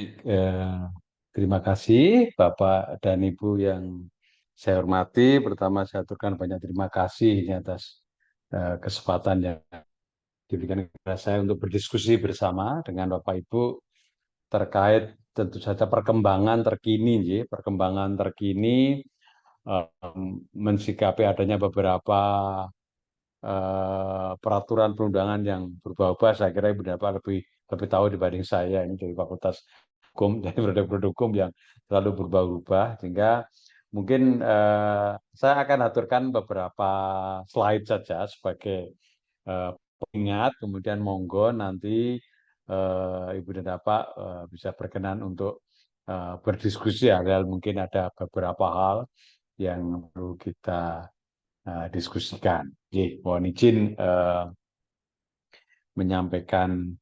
Eh, Terima kasih Bapak dan Ibu yang saya hormati. Pertama, saya aturkan banyak terima kasih ini atas kesempatan yang diberikan kepada saya untuk berdiskusi bersama dengan Bapak Ibu terkait tentu saja perkembangan terkini eh, mensikapi adanya beberapa peraturan perundangan yang berubah-ubah. Saya kira Ibu Bapak lebih tahu dibanding saya ini dari Fakultas Hukum, dari produk-produk hukum yang selalu berubah-ubah, sehingga mungkin saya akan aturkan beberapa slide saja sebagai pengingat, kemudian monggo nanti Ibu dan Bapak bisa berkenan untuk berdiskusi hal mungkin ada beberapa hal yang perlu kita diskusikan. Jadi, mohon izin menyampaikan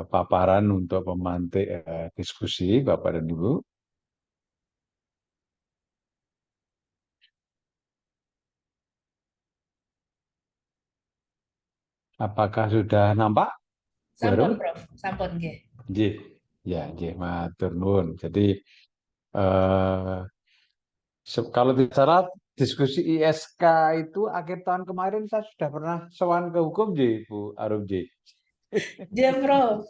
paparan untuk pemantik diskusi, Bapak dan Ibu. Apakah sudah nampak, Bu Sampun, Harum? Prof. Sampun, nggih. Nggih. Ya, nggih, matur nuwun. Jadi eh, kalau bicara diskusi ISK itu akhir tahun kemarin saya sudah pernah sowan ke hukum, Bu Harum, Ya, Prof.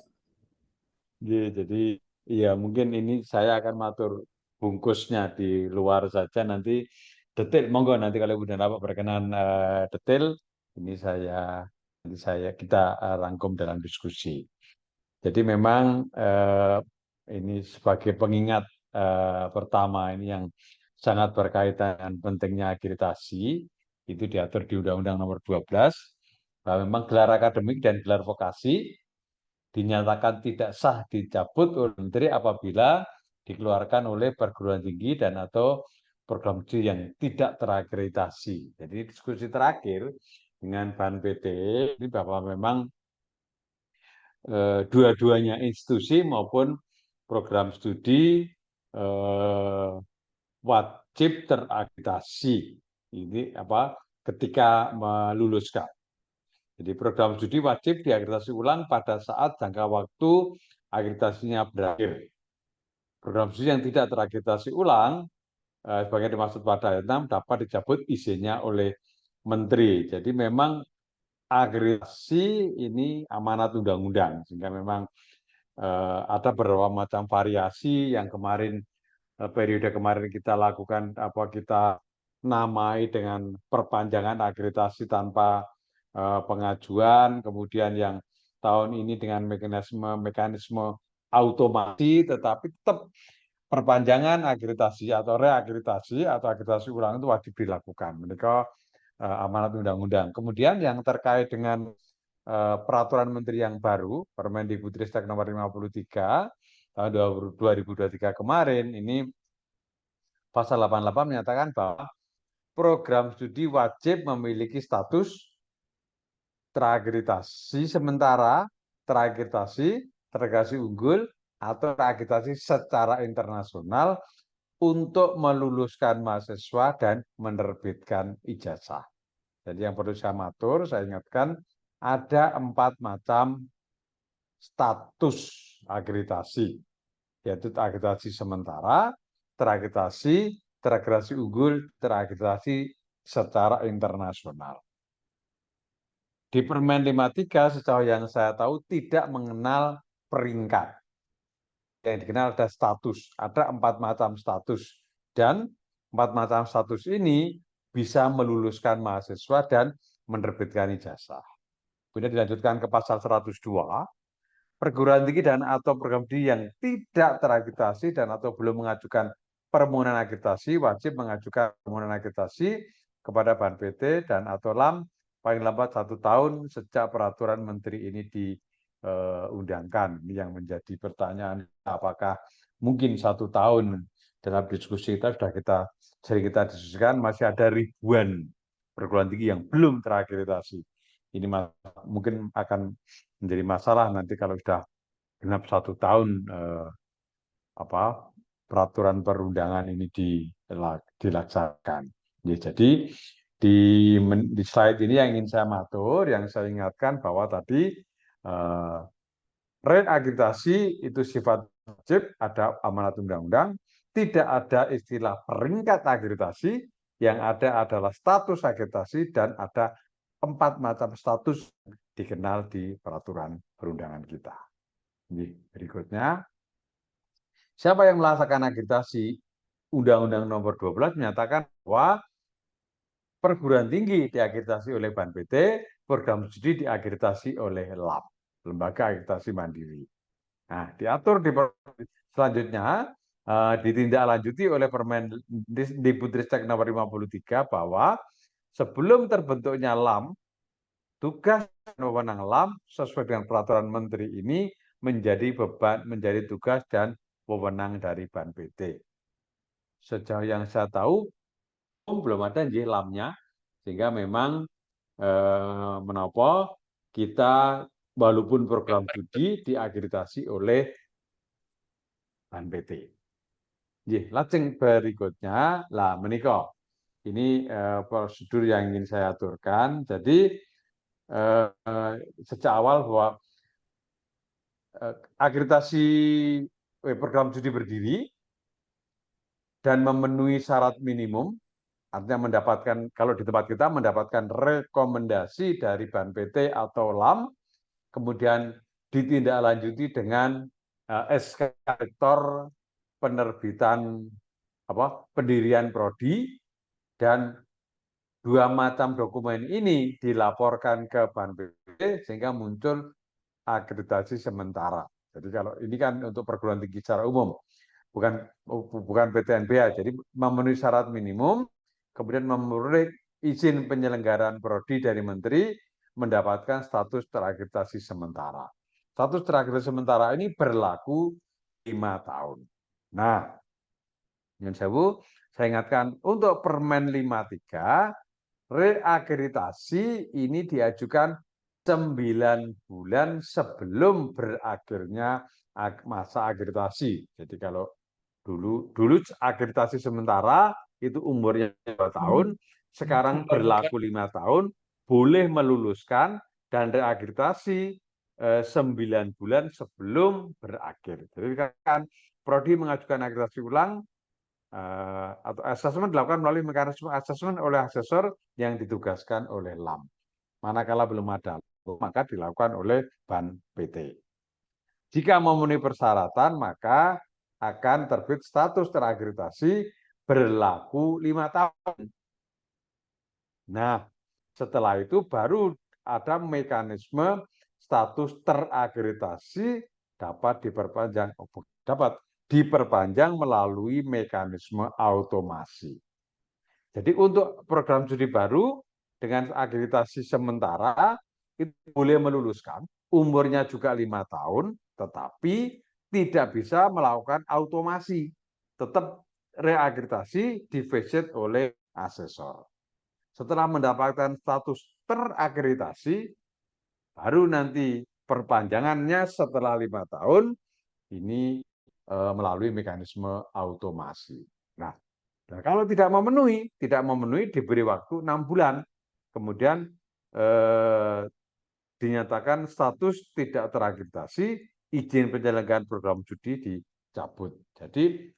Jadi ya mungkin ini saya akan matur bungkusnya di luar saja, nanti detail monggo, nanti kalau Bunda Bapak berkenan detail ini nanti saya kita rangkum dalam diskusi. Jadi memang ini sebagai pengingat pertama ini yang sangat berkaitan dengan pentingnya akreditasi, itu diatur di Undang-Undang Nomor 12 bahwa memang gelar akademik dan gelar vokasi dinyatakan tidak sah dicabut oleh menteri apabila dikeluarkan oleh perguruan tinggi dan atau program studi yang tidak terakreditasi. Jadi diskusi terakhir dengan Ban PT ini bahwa memang dua-duanya institusi maupun program studi eh, wajib terakreditasi. Ini apa? Ketika meluluskan. Jadi program studi wajib diakreditasi ulang pada saat jangka waktu akreditasinya berakhir. Program studi yang tidak terakreditasi ulang, sebagai dimaksud pada ayat 6, dapat dicabut izinnya oleh menteri. Jadi memang akreditasi ini amanat undang-undang, sehingga memang ada beberapa macam variasi yang kemarin periode kemarin kita lakukan, kita namai dengan perpanjangan akreditasi tanpa pengajuan, kemudian yang tahun ini dengan mekanisme automasi, tetapi tetap perpanjangan akreditasi atau reakreditasi atau akreditasi ulang itu wajib dilakukan. Mereka amanat undang-undang. Kemudian yang terkait dengan peraturan menteri yang baru, Permendikbudristek nomor 53 tahun 2023 kemarin, ini pasal 88 menyatakan bahwa program studi wajib memiliki status terakreditasi sementara, terakreditasi unggul, atau terakreditasi secara internasional untuk meluluskan mahasiswa dan menerbitkan ijazah. Jadi yang perlu saya matur, saya ingatkan ada 4 macam status akreditasi, yaitu akreditasi sementara, terakreditasi unggul, terakreditasi secara internasional. Di Permen 53 sejauh yang saya tahu tidak mengenal peringkat. Yang dikenal ada status, ada 4 macam status, dan 4 macam status ini bisa meluluskan mahasiswa dan menerbitkan ijazah. Kemudian dilanjutkan ke pasal 102, perguruan tinggi dan atau program studi yang tidak terakreditasi dan atau belum mengajukan permohonan akreditasi wajib mengajukan permohonan akreditasi kepada Ban PT dan atau LAM paling lambat 1 tahun sejak peraturan menteri ini diundangkan. Ini yang menjadi pertanyaan, apakah mungkin 1 tahun. Dalam diskusi kita sering kita diskusikan, masih ada ribuan perguruan tinggi yang belum terakreditasi. Ini mungkin akan menjadi masalah nanti kalau sudah genap 1 tahun peraturan perundangan ini dilaksanakan. Ya, jadi di slide ini yang ingin saya matur, yang saya ingatkan bahwa tadi reakreditasi itu sifat wajib, ada amanat undang-undang, tidak ada istilah peringkat akreditasi, yang ada adalah status akreditasi dan ada 4 macam status dikenal di peraturan perundangan kita. Ini berikutnya, siapa yang melaksanakan akreditasi? Undang-Undang Nomor 12 menyatakan bahwa perguruan tinggi diakreditasi oleh BANPT, program studi diakreditasi oleh LAM, Lembaga Akreditasi Mandiri. Nah, diatur di selanjutnya ditindaklanjuti oleh Permendikbudristek nomor 53 bahwa sebelum terbentuknya LAM, tugas dan wewenang LAM sesuai dengan peraturan menteri ini menjadi tugas dan wewenang dari BANPT. Sejauh yang saya tahu belum ada LAM-nya, sehingga memang menapa kita walaupun program studi diakreditasi oleh BANPT. Lajeng berikutnya, lah menika ini prosedur yang ingin saya aturkan. Jadi sejak awal bahwa akreditasi program studi berdiri dan memenuhi syarat minimum, artinya mendapatkan, kalau di tempat kita mendapatkan rekomendasi dari BANPT atau LAM, kemudian ditindaklanjuti dengan SK Rektor penerbitan pendirian prodi, dan 2 macam dokumen ini dilaporkan ke BANPT sehingga muncul akreditasi sementara. Jadi kalau ini kan untuk perguruan tinggi secara umum, bukan PTNBH, jadi memenuhi syarat minimum, kemudian memenuhi izin penyelenggaraan prodi dari menteri, mendapatkan status terakreditasi sementara. Status terakreditasi sementara ini berlaku 5 tahun. Nah, saya ingatkan untuk Permen 53, reakreditasi ini diajukan 9 bulan sebelum berakhirnya masa akreditasi. Jadi kalau dulu akreditasi sementara itu umurnya 2 tahun, sekarang berlaku 5 tahun, boleh meluluskan dan reakreditasi 9 bulan sebelum berakhir. Jadi kan prodi mengajukan akreditasi ulang atau asesmen dilakukan melalui mekanisme asesmen oleh asesor yang ditugaskan oleh LAM. Manakala belum ada, maka dilakukan oleh BANPT. Jika memenuhi persyaratan, maka akan terbit status terakreditasi berlaku 5 tahun. Nah, setelah itu baru ada mekanisme status terakreditasi dapat diperpanjang melalui mekanisme automasi. Jadi untuk program studi baru dengan akreditasi sementara itu boleh meluluskan, umurnya juga 5 tahun, tetapi tidak bisa melakukan automasi. Tetap reakreditasi divisit oleh asesor. Setelah mendapatkan status terakreditasi, baru nanti perpanjangannya setelah 5 tahun, ini melalui mekanisme automasi. Nah, kalau tidak memenuhi diberi waktu 6 bulan. Kemudian dinyatakan status tidak terakreditasi, izin penyelenggaraan program studi dicabut. Jadi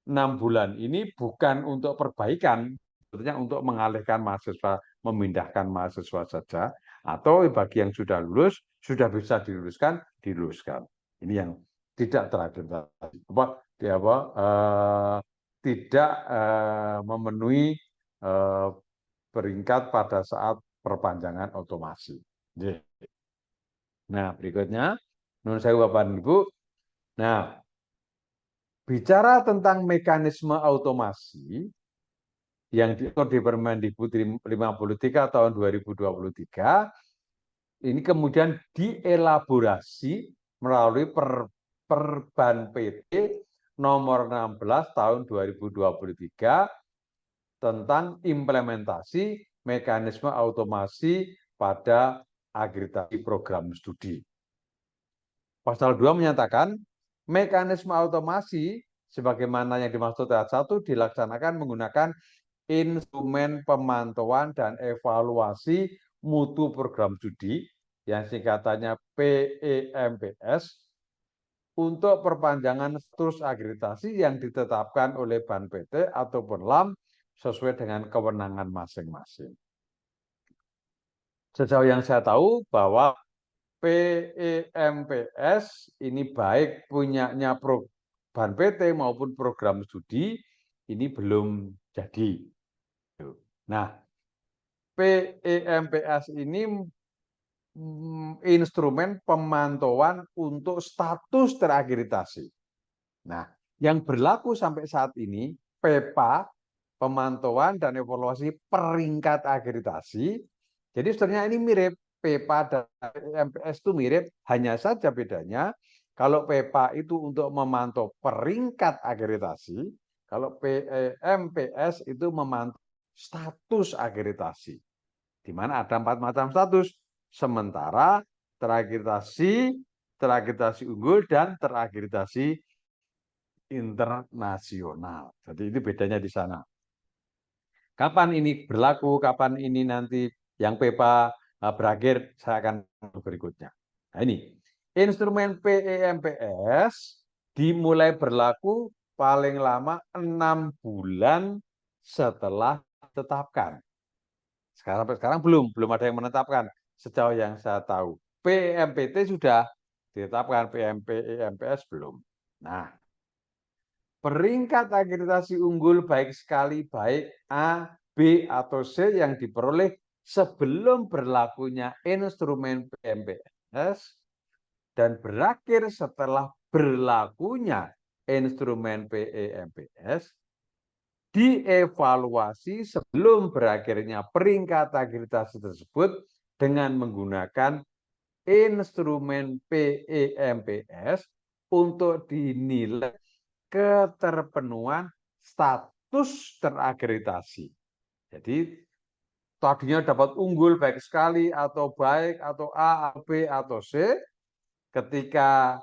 6 bulan ini bukan untuk perbaikan, sebetulnya untuk mengalihkan mahasiswa, memindahkan mahasiswa saja, atau bagi yang sudah lulus, sudah bisa diluluskan. Ini yang tidak terakreditasi. Tidak memenuhi peringkat pada saat perpanjangan otomasi. Nah, berikutnya, menurut saya Bapak dan Ibu, nah, bicara tentang mekanisme automasi yang diatur di Permendikbud 53 tahun 2023, ini kemudian dielaborasi melalui Perban PT nomor 16 tahun 2023 tentang implementasi mekanisme automasi pada akreditasi program studi. Pasal 2 menyatakan mekanisme automasi sebagaimana yang dimaksud ayat 1 dilaksanakan menggunakan instrumen pemantauan dan evaluasi mutu program studi yang singkatannya PEMPS untuk perpanjangan status akreditasi yang ditetapkan oleh Ban PT ataupun LAM sesuai dengan kewenangan masing-masing. Sejauh yang saya tahu bahwa PEMPS ini baik punyanya Ban PT maupun program studi ini belum jadi. Nah, PEMPS ini instrumen pemantauan untuk status terakreditasi. Nah, yang berlaku sampai saat ini PEPA, pemantauan dan evaluasi peringkat akreditasi. Jadi sebenarnya ini mirip PEPA dan PEMPS itu mirip, hanya saja bedanya kalau PEPA itu untuk memantau peringkat akreditasi, kalau PEMPS itu memantau status akreditasi. Di mana ada 4 macam status, sementara terakreditasi unggul dan terakreditasi internasional. Jadi itu bedanya di sana. Kapan ini berlaku, kapan ini nanti yang PEPA berakhir, saya akan berikutnya. Nah ini, instrumen PEMPS dimulai berlaku paling lama 6 bulan setelah ditetapkan. Sampai sekarang belum ada yang menetapkan sejauh yang saya tahu. PMPT sudah ditetapkan, PEMPS belum. Nah, peringkat akreditasi unggul baik sekali, baik A, B, atau C yang diperoleh sebelum berlakunya instrumen PMPS dan berakhir setelah berlakunya instrumen PEMPS dievaluasi sebelum berakhirnya peringkat akreditasi tersebut dengan menggunakan instrumen PEMPS untuk dinilai keterpenuhan status terakreditasi. Jadi tadinya dapat unggul baik sekali atau baik atau A, atau B, atau C, ketika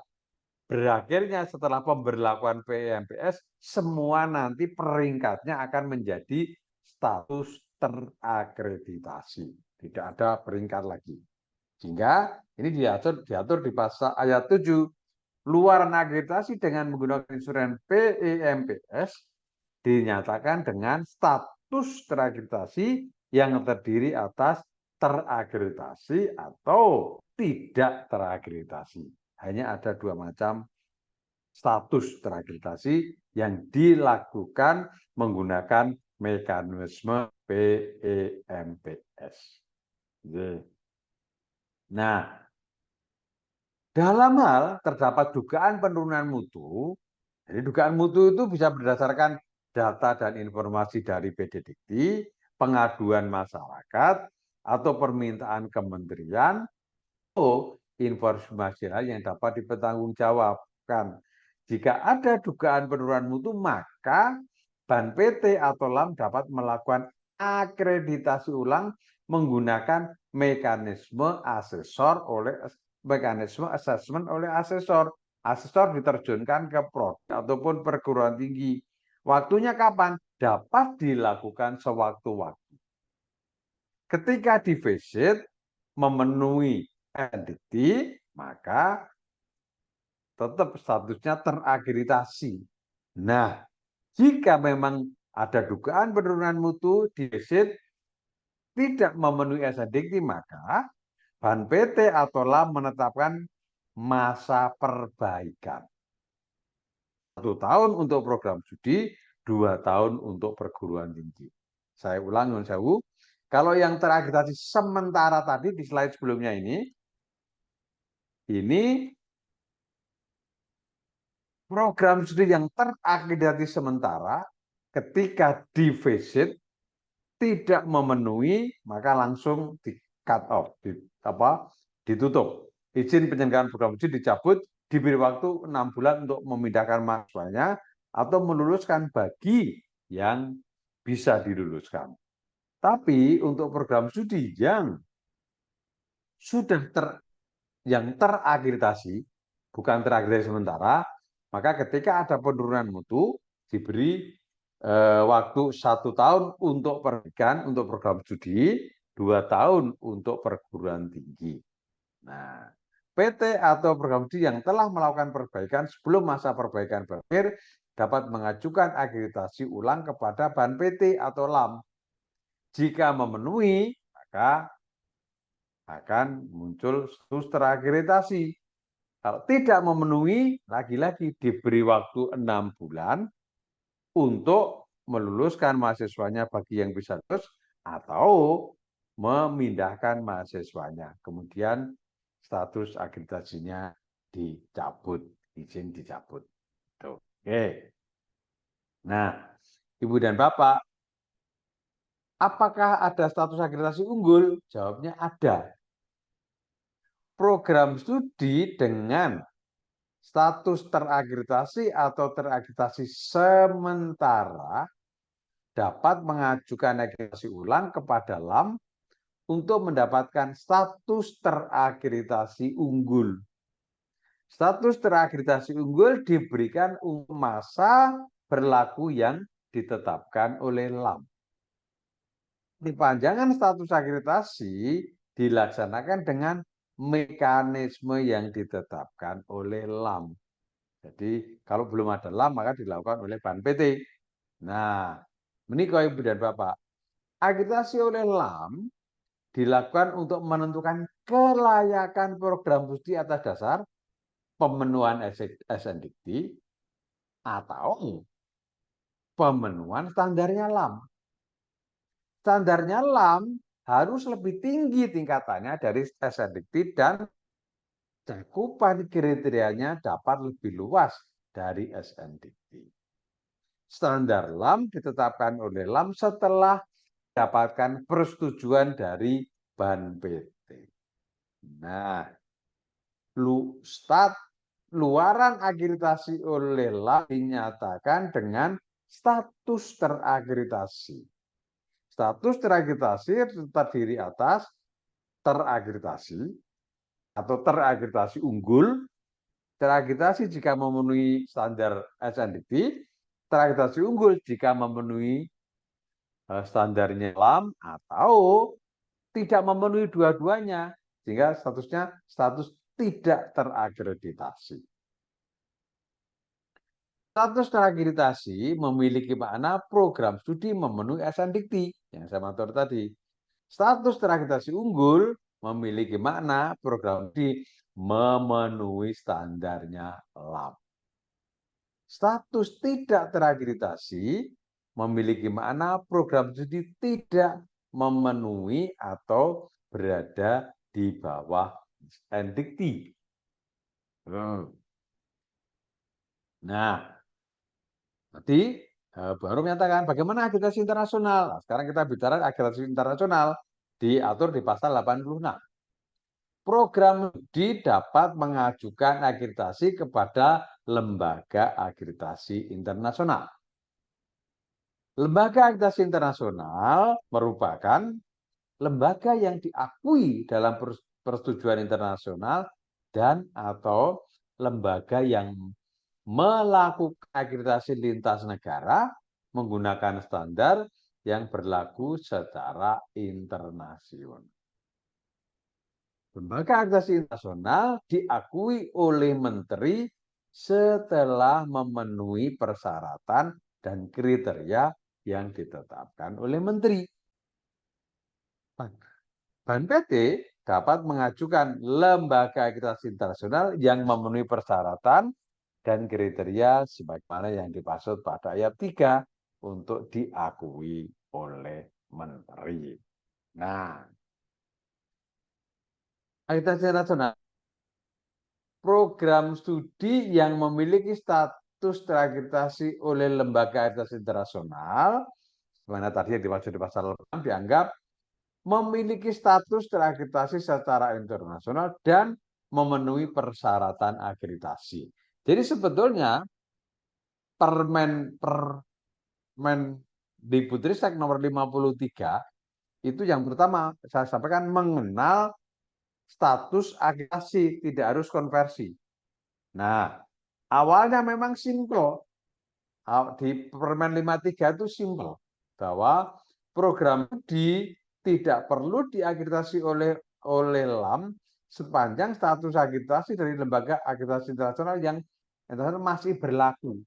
berakhirnya setelah pemberlakuan PEMPS, semua nanti peringkatnya akan menjadi status terakreditasi. Tidak ada peringkat lagi. Sehingga ini diatur di pasal ayat 7. Luaran akreditasi dengan menggunakan instrumen PEMPS dinyatakan dengan status terakreditasi yang terdiri atas terakreditasi atau tidak terakreditasi. Hanya ada 2 macam status terakreditasi yang dilakukan menggunakan mekanisme PEMPS. Nah, dalam hal terdapat dugaan penurunan mutu, jadi dugaan mutu itu bisa berdasarkan data dan informasi dari PD Dikti, pengaduan masyarakat, atau permintaan kementerian, atau informasi lain yang dapat dipertanggungjawabkan. Jika ada dugaan penurunan mutu, maka Ban PT atau LAM dapat melakukan akreditasi ulang menggunakan mekanisme assessment oleh asesor. Asesor diterjunkan ke prodi ataupun perguruan tinggi. Waktunya kapan? Dapat dilakukan sewaktu-waktu. Ketika defisit memenuhi entity, maka tetap statusnya terakreditasi. Nah, jika memang ada dugaan penurunan mutu, defisit tidak memenuhi entity, maka Ban PT atau LAM menetapkan masa perbaikan. 1 tahun untuk program studi, 2 tahun untuk perguruan tinggi. Saya ulang, Nun Sewu. Kalau yang terakreditasi sementara tadi di slide sebelumnya ini program studi yang terakreditasi sementara ketika defisit tidak memenuhi, maka langsung di cut off, ditutup. Izin penyelenggaraan program studi dicabut, diberi waktu 6 bulan untuk memindahkan mahasiswanya atau meluluskan bagi yang bisa diluluskan. Tapi untuk program studi yang sudah terakreditasi, bukan terakreditasi sementara, maka ketika ada penurunan mutu diberi waktu 1 tahun untuk perbaikan untuk program studi, 2 tahun untuk perguruan tinggi. Nah, PT atau program studi yang telah melakukan perbaikan sebelum masa perbaikan berakhir dapat mengajukan akreditasi ulang kepada BAN PT atau LAM. Jika memenuhi, maka akan muncul status terakreditasi. Kalau tidak memenuhi, lagi-lagi diberi waktu 6 bulan untuk meluluskan mahasiswanya bagi yang bisa lulus atau memindahkan mahasiswanya. Kemudian status akreditasinya dicabut, izin dicabut. Oke. Nah, Ibu dan Bapak, apakah ada status akreditasi unggul? Jawabnya ada. Program studi dengan status terakreditasi atau terakreditasi sementara dapat mengajukan akreditasi ulang kepada LAM untuk mendapatkan status terakreditasi unggul. Status terakreditasi unggul diberikan untuk masa berlaku yang ditetapkan oleh LAM. Perpanjangan status akreditasi dilaksanakan dengan mekanisme yang ditetapkan oleh LAM. Jadi kalau belum ada LAM maka dilakukan oleh BAN PT. Nah, menikah Ibu dan Bapak, akreditasi oleh LAM dilakukan untuk menentukan kelayakan program studi atas dasar pemenuhan SNDikti atau pemenuhan standarnya LAM. Standarnya LAM harus lebih tinggi tingkatannya dari SNDikti dan cakupan kriterianya dapat lebih luas dari SNDikti. Standar LAM ditetapkan oleh LAM setelah mendapatkan persetujuan dari BAN PT. Nah, luaran akreditasi oleh LAM dinyatakan dengan status terakreditasi. Status terakreditasi terdiri atas terakreditasi atau terakreditasi unggul, terakreditasi jika memenuhi standar SNDikti, terakreditasi unggul jika memenuhi standarnya LAM atau tidak memenuhi dua-duanya sehingga statusnya status tidak terakreditasi. Status terakreditasi memiliki makna program studi memenuhi SNDikti yang saya matur tadi. Status terakreditasi unggul memiliki makna program studi memenuhi standarnya LAM. Status tidak terakreditasi memiliki makna program studi tidak memenuhi atau berada di bawah SNDikti. Nah, nanti baru menyatakan bagaimana akreditasi internasional. Nah, sekarang kita bicara akreditasi internasional diatur di pasal 86. Program studi dapat mengajukan akreditasi kepada lembaga akreditasi internasional. Lembaga akreditasi internasional merupakan lembaga yang diakui dalam persetujuan internasional dan atau lembaga yang melakukan akreditasi lintas negara menggunakan standar yang berlaku secara internasional. Lembaga akreditasi internasional diakui oleh menteri setelah memenuhi persyaratan dan kriteria yang ditetapkan oleh menteri. BAN PT dapat mengajukan lembaga akreditasi internasional yang memenuhi persyaratan dan kriteria sebagaimana yang dimaksud pada ayat 3 untuk diakui oleh menteri. Nah, akreditasi internasional program studi yang memiliki status terakreditasi oleh lembaga akreditasi internasional, mana tadi yang dimaksud di pasal 6 dianggap memiliki status terakreditasi secara internasional dan memenuhi persyaratan akreditasi. Jadi sebetulnya Permendikbudristek nomor 53 itu yang pertama saya sampaikan mengenal status akreditasi, tidak harus konversi. Nah, awalnya memang simple. Di Permen 53 itu simple bahwa program studi tidak perlu diakreditasi oleh LAM sepanjang status akreditasi dari lembaga akreditasi internasional yang masih berlaku.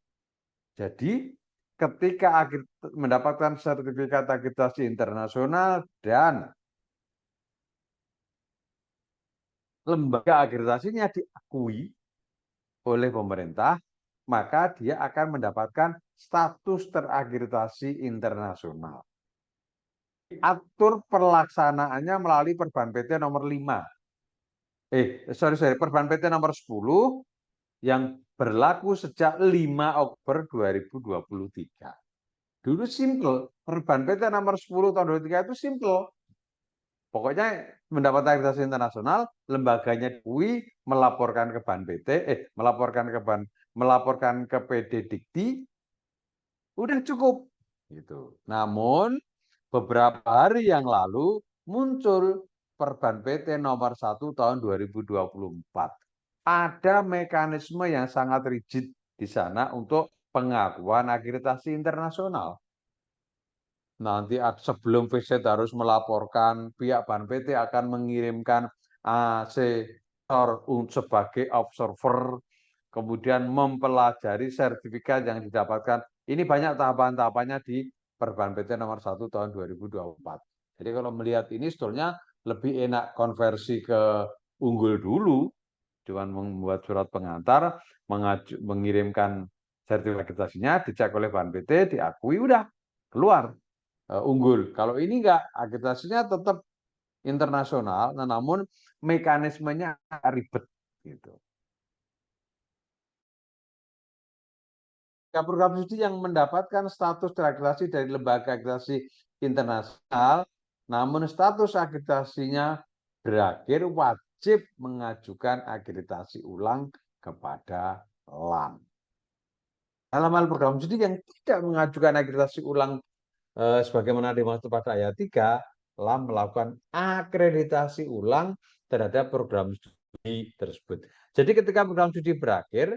Jadi ketika mendapatkan sertifikat akreditasi internasional dan lembaga akreditasinya diakui oleh pemerintah, maka dia akan mendapatkan status terakreditasi internasional. Atur pelaksanaannya melalui Perban PT nomor 5. Perban PT nomor 10 yang berlaku sejak 5 Oktober 2023. Dulu simple, Perban PT nomor 10 tahun 2023 itu simple. Pokoknya mendapat akreditasi internasional, lembaganya diakui, melaporkan ke Ban PT, melaporkan ke PD Dikti, udah cukup. Gitu. Namun beberapa hari yang lalu muncul Perban PT nomor 1 tahun 2024. Ada mekanisme yang sangat rigid di sana untuk pengakuan akreditasi internasional. Nanti sebelum visit harus melaporkan, pihak Ban PT akan mengirimkan asesor sebagai observer, kemudian mempelajari sertifikat yang didapatkan. Ini banyak tahapan-tahapannya di Perban PT nomor 1 tahun 2024. Jadi kalau melihat ini sebetulnya lebih enak konversi ke unggul dulu, dengan membuat surat pengantar, mengirimkan sertifikat akreditasinya, dicek oleh Ban PT, diakui, udah keluar. Unggul. Kalau ini enggak, akreditasinya tetap internasional, namun mekanismenya ribet gitu. Program studi yang mendapatkan status terakreditasi dari lembaga akreditasi internasional, namun status akreditasinya berakhir, wajib mengajukan akreditasi ulang kepada LAM. Dalam hal program studi yang tidak mengajukan akreditasi ulang sebagaimana dimaksud pada ayat 3, LAM melakukan akreditasi ulang terhadap program studi tersebut. Jadi ketika program studi berakhir,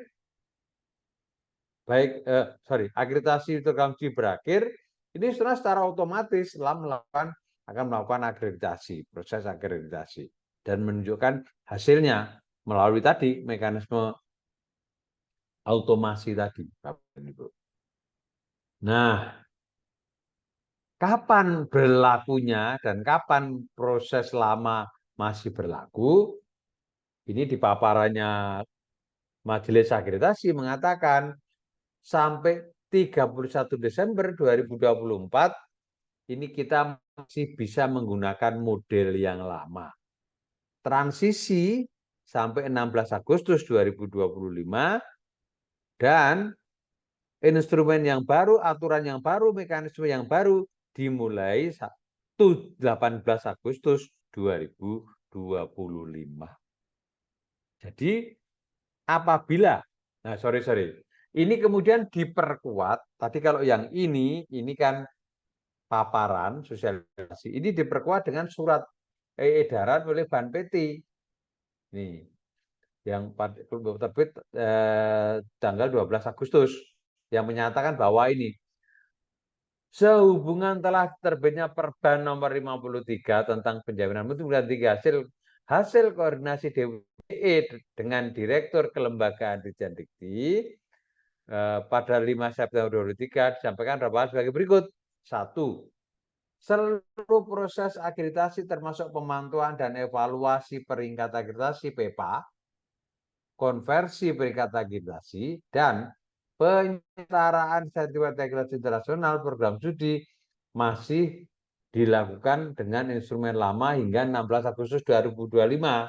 akreditasi program studi berakhir, ini secara otomatis LAM akan melakukan akreditasi, proses akreditasi, dan menunjukkan hasilnya melalui tadi mekanisme automasi tadi. Nah, kapan berlakunya dan kapan proses lama masih berlaku? Ini di paparannya Majelis Akreditasi mengatakan sampai 31 Desember 2024 ini kita masih bisa menggunakan model yang lama. Transisi sampai 16 Agustus 2025 dan instrumen yang baru, aturan yang baru, mekanisme yang baru dimulai 18 Agustus 2025. Jadi apabila, ini kemudian diperkuat, tadi kalau yang ini kan paparan sosialisasi, ini diperkuat dengan surat edaran oleh Ban PT. Nih, yang terbit tanggal 12 Agustus yang menyatakan bahwa ini sehubungan telah terbitnya Perban nomor 53 tentang penjaminan mutu dan 3 hasil koordinasi DWE dengan Direktur Kelembagaan Dirjen Dikti pada 5 September 2023 disampaikan dapat sebagai berikut. 1. Seluruh proses akreditasi termasuk pemantauan dan evaluasi peringkat akreditasi PEPA, konversi peringkat akreditasi, dan penyetaraan sertifikat akreditasi internasional program studi masih dilakukan dengan instrumen lama hingga 16 Agustus 2025.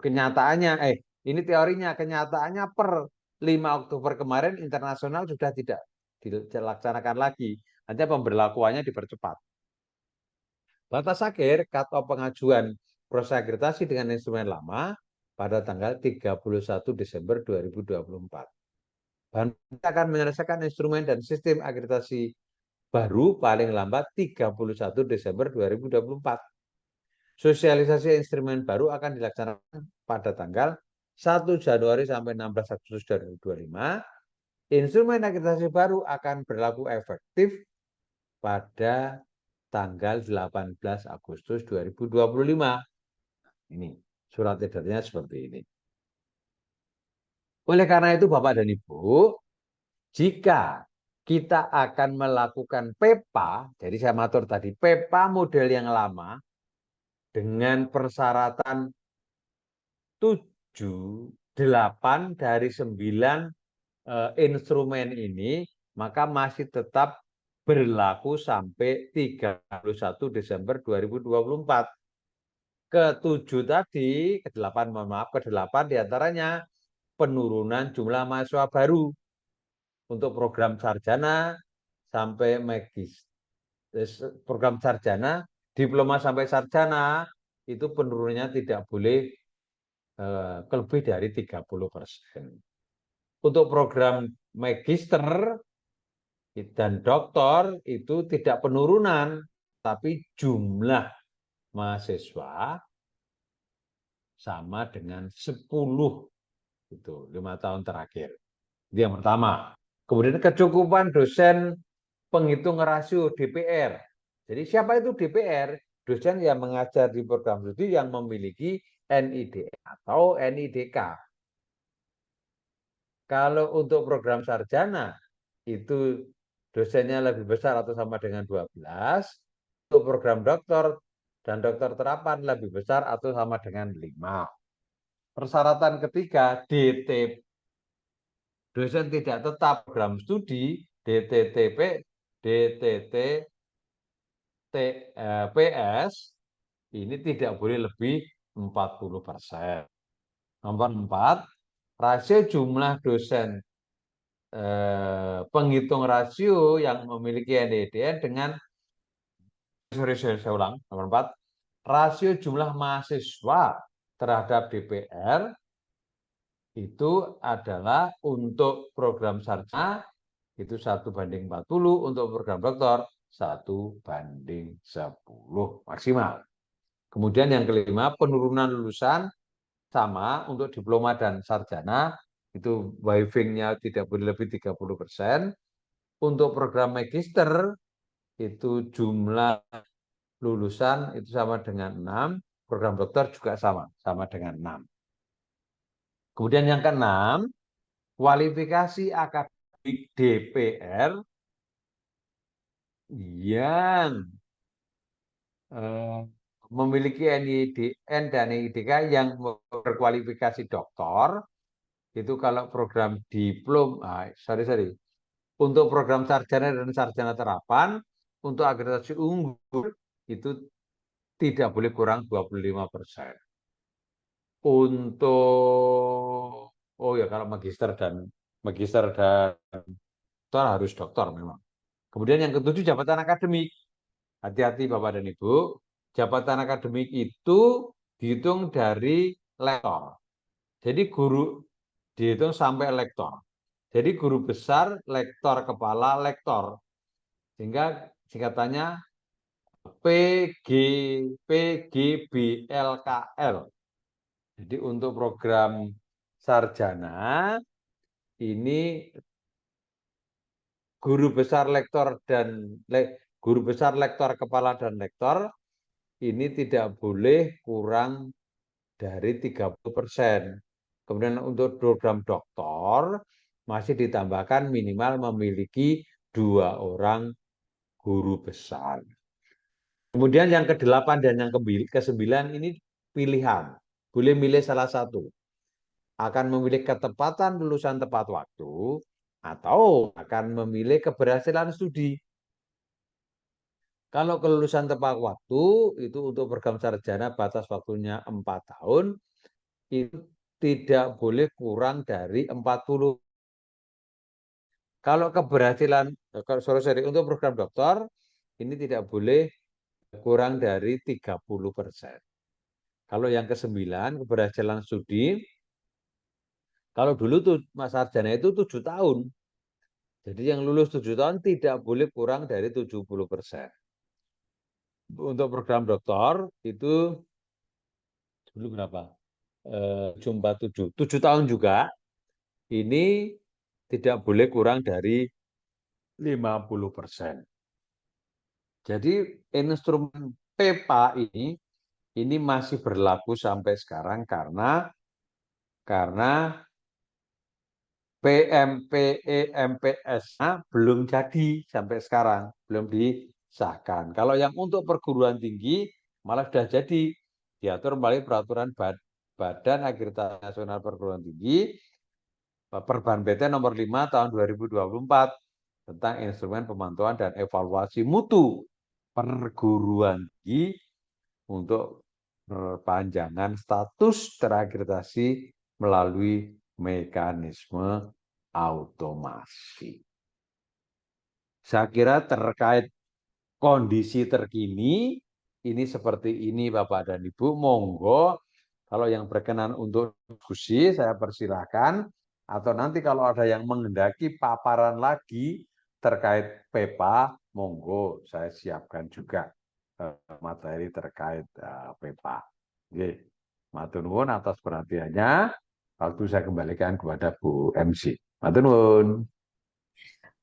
Kenyataannya, ini teorinya, kenyataannya per 5 Oktober kemarin internasional sudah tidak dilaksanakan lagi. Hanya pemberlakuannya dipercepat. Batas akhir cut-off pengajuan proses akreditasi dengan instrumen lama pada tanggal 31 Desember 2024. Ban akan menyelesaikan instrumen dan sistem akreditasi baru paling lambat 31 Desember 2024. Sosialisasi instrumen baru akan dilaksanakan pada tanggal 1 Januari sampai 16 Agustus 2025. Instrumen akreditasi baru akan berlaku efektif pada tanggal 18 Agustus 2025. Ini. surat edarnya seperti ini. Oleh karena itu Bapak dan Ibu, jika kita akan melakukan PEPA, jadi saya matur tadi, PEPA model yang lama dengan persyaratan 7, 8 dari 9 instrumen ini, maka masih tetap berlaku sampai 31 Desember 2024. Ke-7 tadi, ke-8 mohon maaf, ke-8 diantaranya penurunan jumlah mahasiswa baru untuk program sarjana sampai magis. Program sarjana, diploma sampai sarjana, itu penurunannya tidak boleh lebih dari 30%. Untuk program magister dan doktor itu tidak penurunan, tapi jumlah mahasiswa sama dengan 10 itu 5 tahun terakhir. Itu yang pertama. Kemudian kecukupan dosen penghitung rasio DPR. Jadi siapa itu DPR? Dosen yang mengajar di program studi yang memiliki NID atau NIDK. Kalau untuk program sarjana itu dosennya lebih besar atau sama dengan 12, untuk program doktor dan dokter terapan lebih besar atau sama dengan 5. Persyaratan ketiga, DT, dosen tidak tetap program studi, DTTP, DTT, PS, ini tidak boleh lebih 40%. Nomor 4, rasio jumlah dosen penghitung rasio yang memiliki NDDN dengan saya ulang, nomor 4, rasio jumlah mahasiswa terhadap DPR itu adalah untuk program sarjana itu 1:40, untuk program doktor 1:10 maksimal. Kemudian yang kelima, penurunan lulusan sama untuk diploma dan sarjana, itu waivingnya tidak boleh lebih 30%. Untuk program magister, itu jumlah lulusan itu sama dengan 6, program dokter juga sama dengan 6. Kemudian yang keenam, kualifikasi akademik DPR yang memiliki NIDN dan NIDK yang berkualifikasi doktor, itu kalau program untuk program sarjana dan sarjana terapan, untuk akreditasi unggul itu tidak boleh kurang 25%. Untuk kalau magister dan doktor harus doktor memang. Kemudian yang ketujuh, jabatan akademik. Hati-hati Bapak dan Ibu, jabatan akademik itu dihitung dari lektor. Jadi guru dihitung sampai lektor. Jadi guru besar, lektor kepala, lektor. Sehingga singkatannya PGBLKL. Jadi untuk program sarjana ini guru besar lektor kepala dan lektor ini tidak boleh kurang dari 30%. Kemudian untuk program doktor masih ditambahkan minimal memiliki 2 orang guru besar. Kemudian yang ke-8 dan yang ke-9 ini pilihan. Boleh milih salah satu. Akan memilih ketepatan lulusan tepat waktu atau akan memilih keberhasilan studi. Kalau kelulusan tepat waktu itu untuk program sarjana batas waktunya 4 tahun, itu tidak boleh kurang dari 40. Kalau keberhasilan, untuk program doktor, ini tidak boleh kurang dari 30%. Kalau yang ke-9, keberhasilan studi, kalau dulu tuh Mas sarjana itu 7 tahun. Jadi yang lulus 7 tahun tidak boleh kurang dari 70%. Untuk program doktor itu dulu berapa? 7 tahun juga. Ini tidak boleh kurang dari 50%. Jadi instrumen PEPA ini ini masih berlaku sampai sekarang karena PMPE-MPS-nya belum jadi sampai sekarang, belum disahkan. Kalau yang untuk perguruan tinggi malah sudah jadi diatur melalui peraturan Badan Akreditasi Nasional Perguruan Tinggi Perban PT nomor 5 tahun 2024 tentang instrumen pemantauan dan evaluasi mutu perguruan tinggi untuk perpanjangan status terakreditasi melalui mekanisme automasi. Saya kira terkait kondisi terkini ini seperti ini Bapak dan Ibu, monggo kalau yang berkenan untuk diskusi saya persilahkan, atau nanti kalau ada yang menghendaki paparan lagi terkait PEPA, monggo saya siapkan juga materi terkait PEPA. Oke, matur nuwun atas perhatiannya. Waktu saya kembalikan kepada Bu MC. Matur nuwun.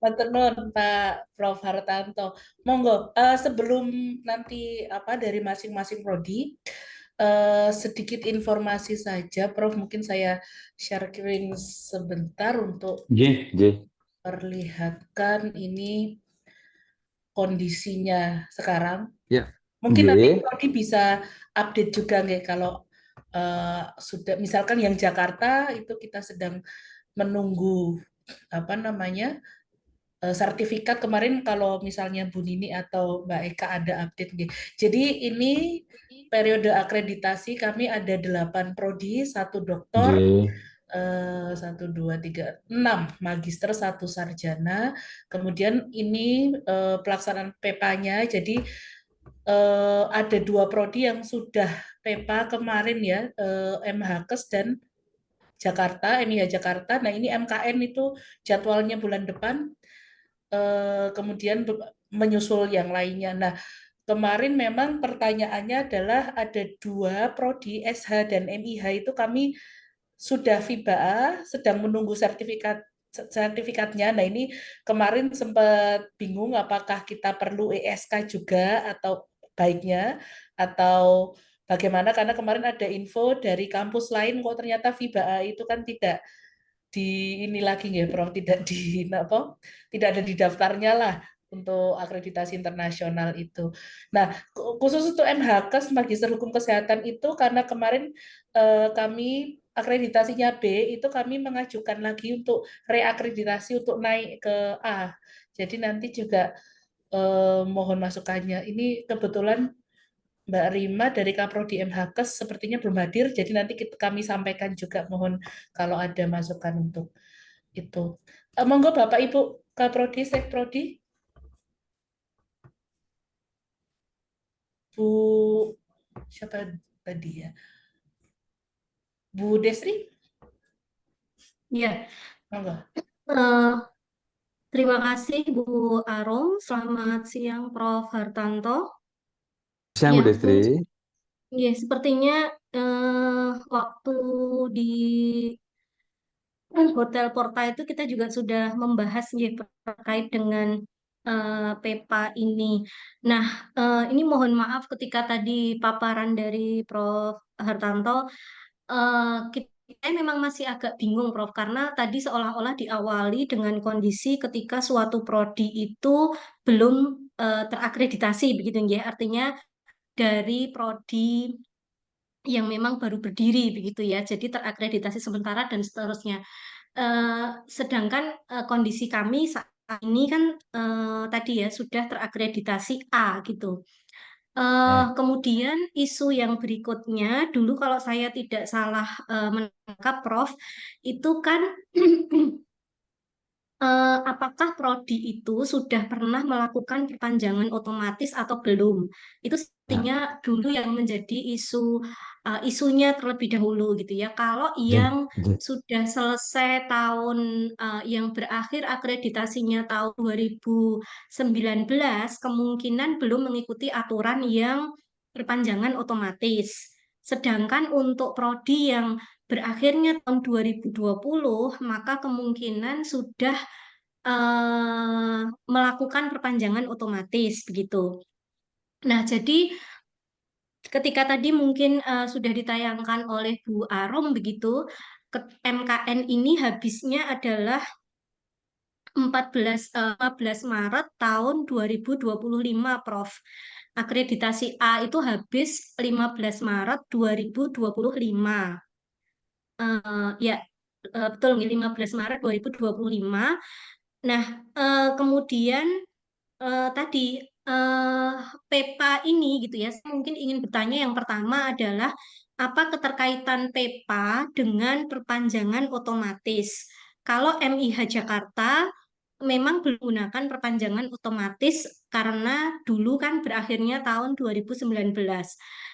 Matur nuwun Pak Prof Hartanto. Monggo, sebelum nanti apa dari masing-masing prodi, sedikit informasi saja, Prof. Mungkin saya sharing sebentar untuk Nggih, nggih. perlihatkan ini kondisinya sekarang. Ya. Mungkin nanti Nggih. prodi bisa update juga nggak kalau sudah misalkan yang Jakarta itu kita sedang menunggu apa namanya sertifikat kemarin kalau misalnya Bu Nini atau Mbak Eka ada update gitu. Jadi ini periode akreditasi kami ada 8 prodi, 1 doktor, Nggih. 6 magister, 1 sarjana. Kemudian ini pelaksanaan PEPA-nya. Jadi ada 2 prodi yang sudah PEPA kemarin ya, MHKes dan Jakarta, MIH Jakarta. Nah ini MKN itu jadwalnya bulan depan. Kemudian menyusul yang lainnya. Nah, kemarin memang pertanyaannya adalah ada 2 prodi SH dan MIH itu kami sudah FIBA, sedang menunggu sertifikatnya. Nah, ini kemarin sempat bingung apakah kita perlu ESK juga atau baiknya atau bagaimana karena kemarin ada info dari kampus lain kok ternyata FIBA itu kan tidak di ini lagi ya Prof, tidak di apa tidak ada di daftarnya lah untuk akreditasi internasional itu. Nah, khusus untuk MHKes Magister Hukum Kesehatan itu karena kemarin kami akreditasinya B itu kami mengajukan lagi untuk reakreditasi untuk naik ke A. Jadi nanti juga mohon masukannya. Ini kebetulan Mbak Rima dari Kaprodi MHKes sepertinya belum hadir, jadi nanti kami sampaikan juga mohon kalau ada masukan untuk itu. Monggo Bapak Ibu Kaprodi, Sekprodi, Bu siapa tadi ya? Bu Desri, Ya, monggo. terima kasih Bu Arum. Selamat siang Prof. Hartanto. Siang Ya, Bu Destri. ya sepertinya waktu di Hotel Porta itu kita juga sudah membahas ya terkait dengan PEPA ini. Nah, ini mohon maaf ketika tadi paparan dari Prof. Hartanto, kita memang masih agak bingung, Prof, karena tadi seolah-olah diawali dengan kondisi ketika suatu prodi itu belum terakreditasi, begitu ya. Artinya dari prodi yang memang baru berdiri, begitu ya. Jadi terakreditasi sementara dan seterusnya. Sedangkan kondisi kami saat ini kan tadi ya sudah terakreditasi A gitu. Kemudian isu yang berikutnya, dulu kalau saya tidak salah menangkap Prof, itu kan apakah prodi itu sudah pernah melakukan perpanjangan otomatis atau belum? Itu Nah, sepertinya dulu yang menjadi isunya terlebih dahulu gitu ya. Kalau nggih, yang nggih. sudah selesai tahun yang berakhir akreditasinya tahun 2019 kemungkinan belum mengikuti aturan yang perpanjangan otomatis. Sedangkan untuk prodi yang berakhirnya tahun 2020, maka kemungkinan sudah melakukan perpanjangan otomatis begitu. Nah, jadi ketika tadi mungkin sudah ditayangkan oleh Bu Arom begitu, MKN ini habisnya adalah 15 Maret tahun 2025, Prof. Akreditasi A itu habis 15 Maret 2025. Ya, betul, 15 Maret 2025. Nah, kemudian tadi PEPA ini gitu ya, saya mungkin ingin bertanya yang pertama adalah apa keterkaitan PEPA dengan perpanjangan otomatis? Kalau MIH Jakarta memang belum menggunakan perpanjangan otomatis karena dulu kan berakhirnya tahun 2019.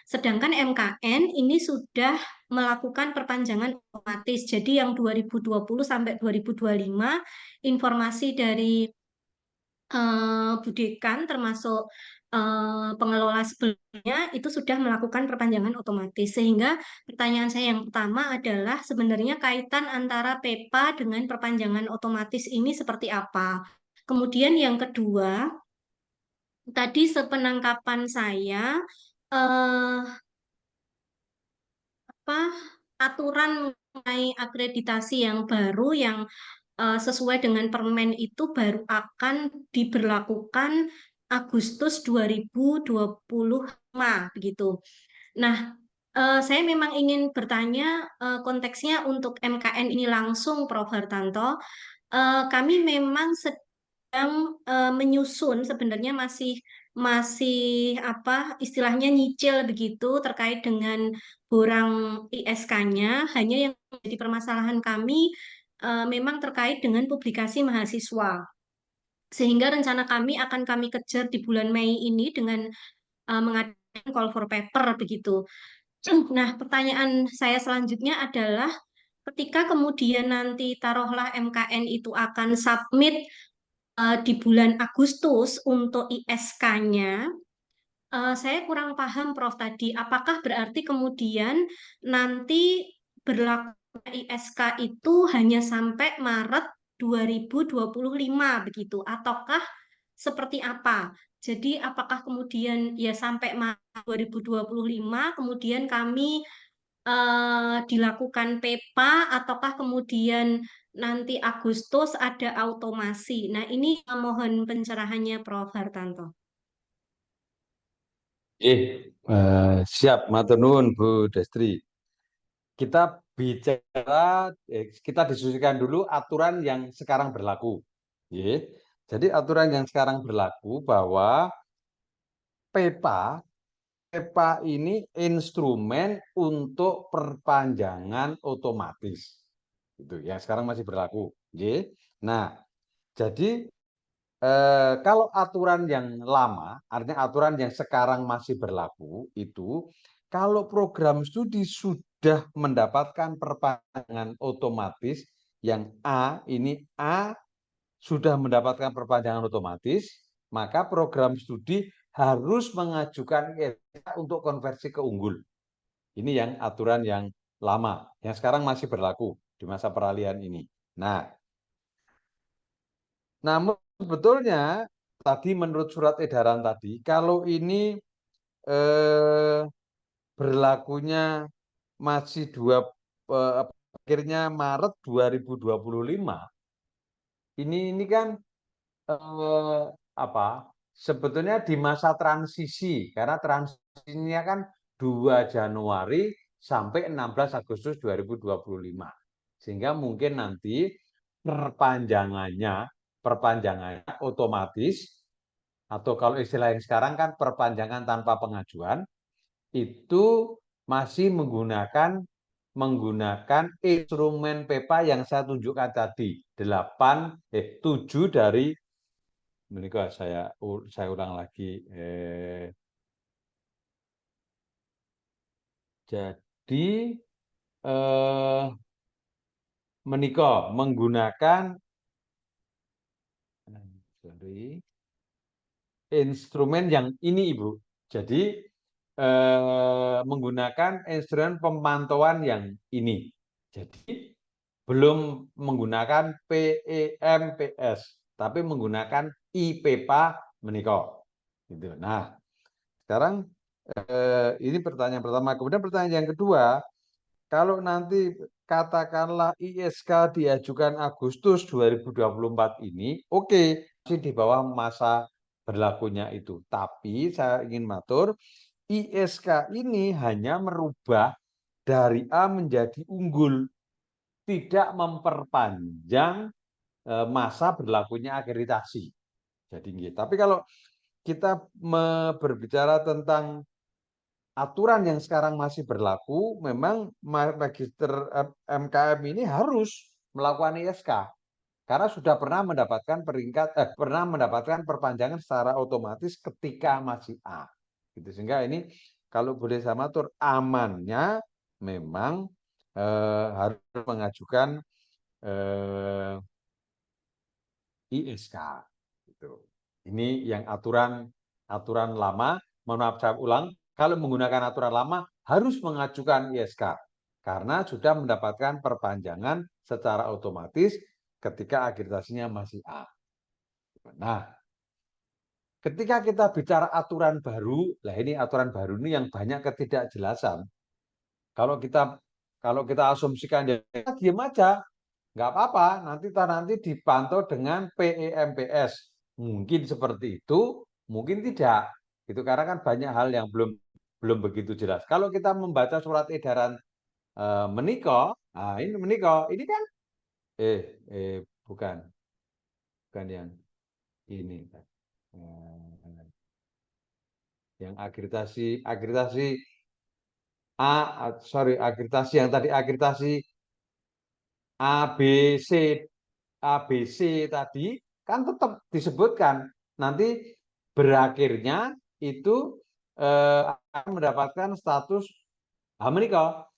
Sedangkan MKN ini sudah melakukan perpanjangan otomatis. Jadi yang 2020 sampai 2025 informasi dari Bu Dekan termasuk pengelola sebelumnya itu sudah melakukan perpanjangan otomatis. Sehingga pertanyaan saya yang pertama adalah sebenarnya kaitan antara PEPA dengan perpanjangan otomatis ini seperti apa? Kemudian yang kedua, tadi sepenangkapan saya eh, apa aturan mengenai akreditasi yang baru yang sesuai dengan Permen itu baru akan diberlakukan Agustus 2025 begitu. Nah, saya memang ingin bertanya konteksnya untuk MKN ini langsung, Prof. Hartanto. Kami memang sedang menyusun, sebenarnya masih masih apa istilahnya nyicil begitu terkait dengan borang ISK-nya. Hanya yang menjadi permasalahan kami memang terkait dengan publikasi mahasiswa. Sehingga rencana kami akan kami kejar di bulan Mei ini dengan mengadakan call for paper begitu. Nah, pertanyaan saya selanjutnya adalah ketika kemudian nanti taruhlah MKN itu akan submit di bulan Agustus untuk ISK-nya, saya kurang paham, Prof. Tadi. Apakah berarti kemudian nanti berlaku ISK itu hanya sampai Maret 2025 begitu? Ataukah seperti apa? Jadi apakah kemudian ya sampai Maret 2025 kemudian kami dilakukan PEPA ataukah kemudian nanti Agustus ada automasi? Nah, ini mohon pencerahannya Prof. Hartanto. Siap, matur nuwun Bu Destri. Kita bicara, kita diskusikan dulu aturan yang sekarang berlaku. Jadi aturan yang sekarang berlaku bahwa PEPA ini instrumen untuk perpanjangan otomatis. Itu yang sekarang masih berlaku. Nah, jadi kalau aturan yang lama, artinya aturan yang sekarang masih berlaku itu, kalau program studi sudah mendapatkan perpanjangan otomatis, yang A sudah mendapatkan perpanjangan otomatis, maka program studi harus mengajukan untuk konversi ke unggul. Ini yang aturan yang lama, yang sekarang masih berlaku di masa peralihan ini. Nah, namun sebetulnya tadi menurut surat edaran tadi, kalau ini berlakunya masih akhirnya Maret 2025, ini kan sebetulnya di masa transisi, karena transisinya kan 2 Januari sampai 16 Agustus 2025. Sehingga mungkin nanti perpanjangannya otomatis, atau kalau istilah yang sekarang kan perpanjangan tanpa pengajuan, itu masih menggunakan instrumen PEPA yang saya tunjukkan tadi, 7 dari menikah. Saya ulang lagi. Jadi menikah menggunakan instrumen yang ini, Ibu. Jadi menggunakan instrumen pemantauan yang ini. Jadi belum menggunakan PEMPS, tapi menggunakan IPEPA menikah. Gitu. Nah, sekarang Ini pertanyaan pertama. Kemudian pertanyaan yang kedua, kalau nanti katakanlah ISK diajukan Agustus 2024 ini, oke, masih di bawah masa berlakunya itu. Tapi saya ingin matur, ISK ini hanya merubah dari A menjadi unggul, tidak memperpanjang masa berlakunya akreditasi. Jadi, tapi kalau kita berbicara tentang aturan yang sekarang masih berlaku, memang magister MKM ini harus melakukan ISK karena sudah pernah mendapatkan pernah mendapatkan perpanjangan secara otomatis ketika masih A. Gitu. Sehingga ini kalau boleh saya matur, amannya memang harus mengajukan ISK. Gitu. Ini yang aturan lama. Mohon maaf saya ulang, kalau menggunakan aturan lama harus mengajukan ISK karena sudah mendapatkan perpanjangan secara otomatis ketika akreditasinya masih A. Nah, ketika kita bicara aturan baru, lah ini aturan baru ini yang banyak ketidakjelasan. Kalau kita asumsikan ya diam aja, nggak apa-apa, nanti dipantau dengan PEMPS. Mungkin seperti itu, mungkin tidak. Itu karena kan banyak hal yang belum begitu jelas. Kalau kita membaca surat edaran Meniko, nah ini Meniko, ini kan bukan yang ini. Yang akreditasi akreditasi yang tadi akreditasi ABC tadi kan tetap disebutkan nanti berakhirnya itu akan mendapatkan status menikah.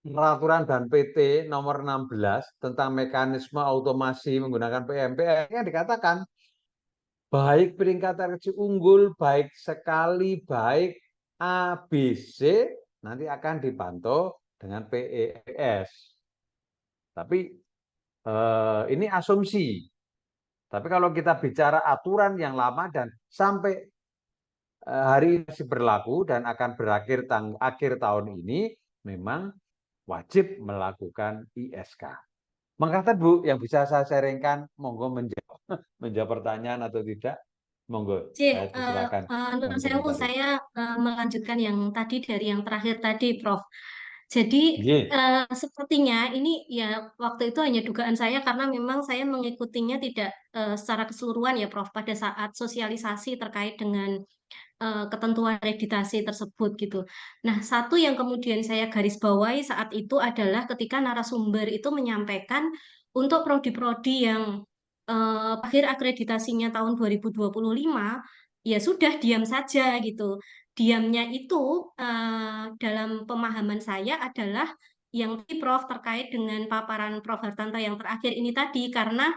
Peraturan dan PT nomor 16 tentang mekanisme automasi menggunakan PMPS yang dikatakan baik peringkat kecil unggul, baik sekali, baik ABC nanti akan dipantau dengan PES. Tapi ini asumsi. Tapi kalau kita bicara aturan yang lama dan sampai hari ini masih berlaku dan akan berakhir akhir tahun ini, memang wajib melakukan ISK. Mengatakan Bu, yang bisa saya sharingkan, monggo menjawab pertanyaan atau tidak, monggo silakan. Saya melanjutkan yang tadi dari yang terakhir tadi, Prof. Jadi sepertinya ini ya waktu itu hanya dugaan saya karena memang saya mengikutinya tidak secara keseluruhan ya, Prof. Pada saat sosialisasi terkait dengan ketentuan akreditasi tersebut gitu. Nah, satu yang kemudian saya garis bawahi saat itu adalah ketika narasumber itu menyampaikan untuk prodi-prodi yang akhir akreditasinya tahun 2025, ya sudah diam saja gitu. Diamnya itu dalam pemahaman saya adalah yang Prof terkait dengan paparan Prof Hartanto yang terakhir ini tadi karena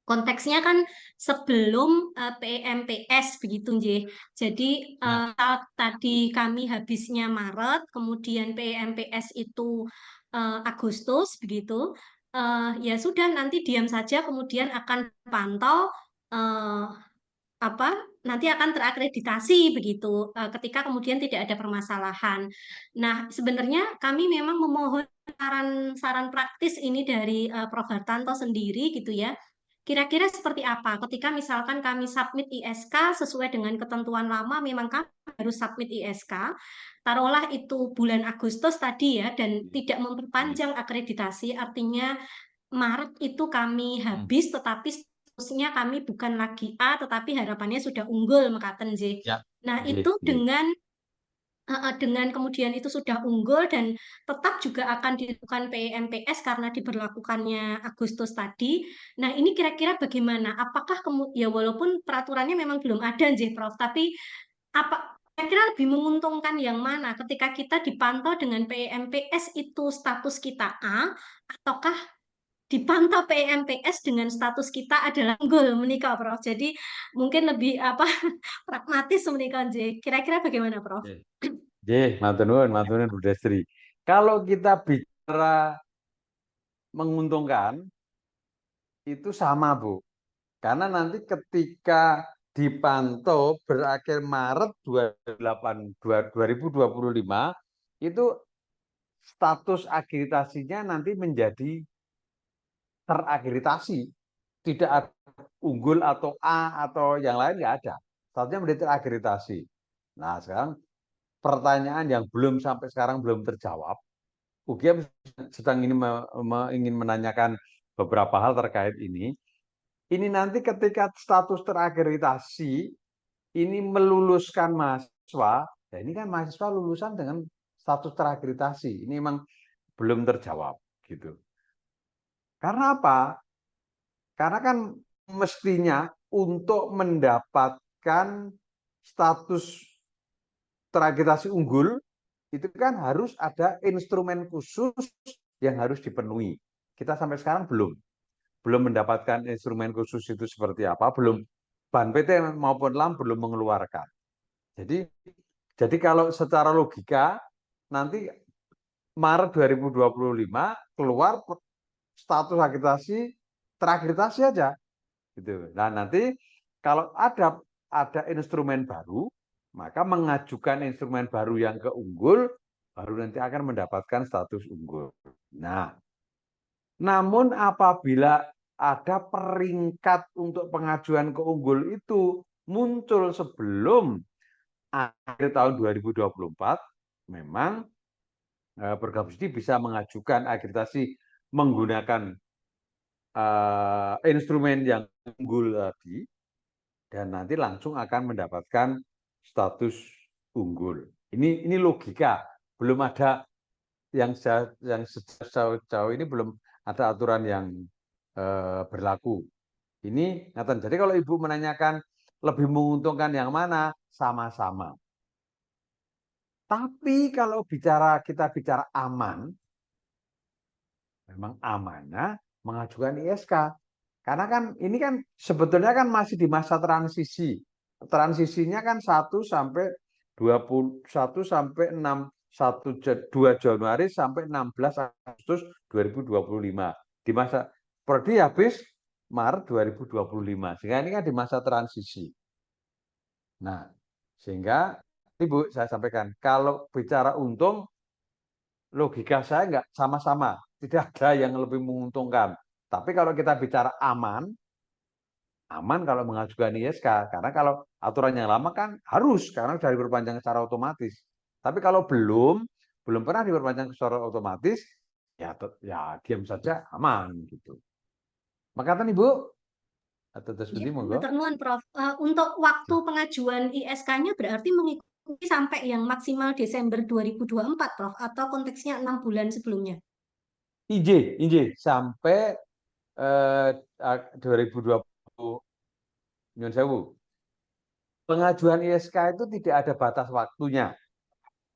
konteksnya kan sebelum PMPS begitu, Nggih. Jadi saat tadi kami habisnya Maret, kemudian PMPS itu Agustus begitu. Ya sudah nanti diam saja, kemudian akan pantau nanti akan terakreditasi begitu ketika kemudian tidak ada permasalahan. Nah, sebenarnya kami memang memohon saran praktis ini dari Prof Hartanto sendiri gitu ya. Kira-kira seperti apa? Ketika misalkan kami submit ISK sesuai dengan ketentuan lama, memang kami harus submit ISK. Taruhlah itu bulan Agustus tadi ya, dan tidak memperpanjang akreditasi, artinya Maret itu kami habis, tetapi statusnya kami bukan lagi A, tetapi harapannya sudah unggul, mekaten J. Nah, itu dengan kemudian itu sudah unggul dan tetap juga akan dilakukan PMPS karena diberlakukannya Agustus tadi. Nah, ini kira-kira bagaimana? Apakah ya walaupun peraturannya memang belum ada, J, Prof, tapi kira-kira lebih menguntungkan yang mana ketika kita dipantau dengan PMPS itu status kita A, ataukah dipantau PMPS dengan status kita adalah unggul menikah, Prof. Jadi mungkin lebih pragmatis menikah, J. Kira-kira bagaimana, Prof? Matur nuwun Bu Destri. Kalau kita bicara menguntungkan itu sama Bu. Karena nanti ketika dipantau berakhir Maret 2025 itu status akreditasinya nanti menjadi terakreditasi, tidak ada unggul atau A atau yang lain nggak ada, statusnya menjadi terakreditasi. Nah sekarang pertanyaan yang belum sampai sekarang belum terjawab, UGM sedang ingin menanyakan beberapa hal terkait ini. Ini nanti ketika status terakreditasi ini meluluskan mahasiswa, ya ini kan mahasiswa lulusan dengan status terakreditasi. Ini memang belum terjawab gitu. Karena apa? Karena kan mestinya untuk mendapatkan status terakreditasi unggul itu kan harus ada instrumen khusus yang harus dipenuhi. Kita sampai sekarang belum mendapatkan instrumen khusus itu seperti apa, belum BAN PT maupun LAM belum mengeluarkan. Jadi kalau secara logika nanti Maret 2025 keluar status akreditasi terakreditasi aja gitu. Nah, nanti kalau ada instrumen baru, maka mengajukan instrumen baru yang keunggul baru nanti akan mendapatkan status unggul. Nah, namun apabila ada peringkat untuk pengajuan keunggul itu muncul sebelum akhir tahun 2024, memang program studi bisa mengajukan akreditasi menggunakan instrumen yang unggul tadi, dan nanti langsung akan mendapatkan status unggul. Ini logika, belum ada yang sejauh ini belum ada aturan yang berlaku. Ini Nathan. Jadi kalau Ibu menanyakan lebih menguntungkan yang mana, sama-sama. Tapi kalau kita bicara aman, memang amanah mengajukan ISK. Karena kan ini kan sebetulnya kan masih di masa transisi. Transisinya kan 1 sampai 21 sampai 2 Januari sampai 16 Agustus 2025. Di masa prodi habis Maret 2025. Sehingga ini kan di masa transisi. Nah, sehingga Ibu saya sampaikan, kalau bicara untung, logika saya nggak sama-sama. Tidak ada yang lebih menguntungkan. Tapi kalau kita bicara aman kalau mengajukan ISK. Karena kalau aturan yang lama kan harus, karena sudah diperpanjang secara otomatis. Tapi kalau belum pernah diperpanjang secara otomatis, ya diam saja aman gitu. Makatan Ibu, atau Ya, monggo. matur nuwun, Prof. Untuk waktu pengajuan ISK-nya berarti mengikuti sampai yang maksimal Desember 2024, Prof, atau konteksnya 6 bulan sebelumnya? Injih, sampai 2020. Nyun sewu. Pengajuan ISK itu tidak ada batas waktunya.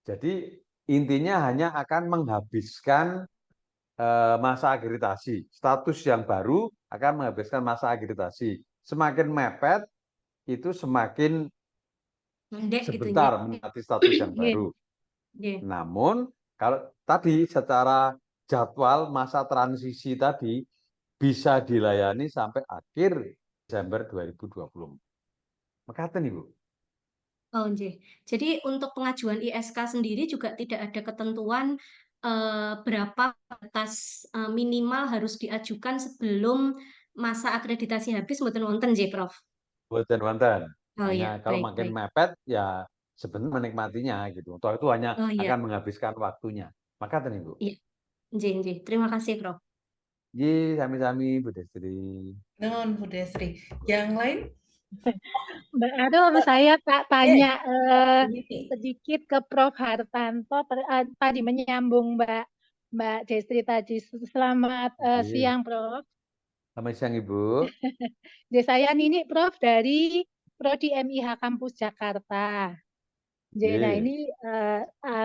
Jadi intinya hanya akan menghabiskan masa akreditasi. Status yang baru akan menghabiskan masa akreditasi. Semakin mepet, itu semakin sebentar menanti status yang baru. Namun, kalau tadi secara jadwal masa transisi tadi bisa dilayani sampai akhir Desember 2024. Makaten Ibu. Oh, jadi untuk pengajuan ISK sendiri juga tidak ada ketentuan berapa batas minimal harus diajukan sebelum masa akreditasi habis, mboten wonten nggih, Prof? Buatan wonten. Oh Hanya iya, kalau baik, makin baik. mepet ya sebenarnya menikmatinya gitu. Toh itu hanya Oh iya, akan menghabiskan waktunya. Makaten Ibu. iya. Nggih. Terima kasih, Prof. Ji, sami-sami Bu Destri. Non Bu Desri. Yang lain? Mbak Arum, saya tak tanya Ini. sedikit ke Prof. Hartanto tadi menyambung Mbak Destri tadi. Selamat siang, Prof. Selamat siang Ibu. Jadi saya Nini, Prof, dari Prodi MIH Kampus Jakarta. Jadi, nah ini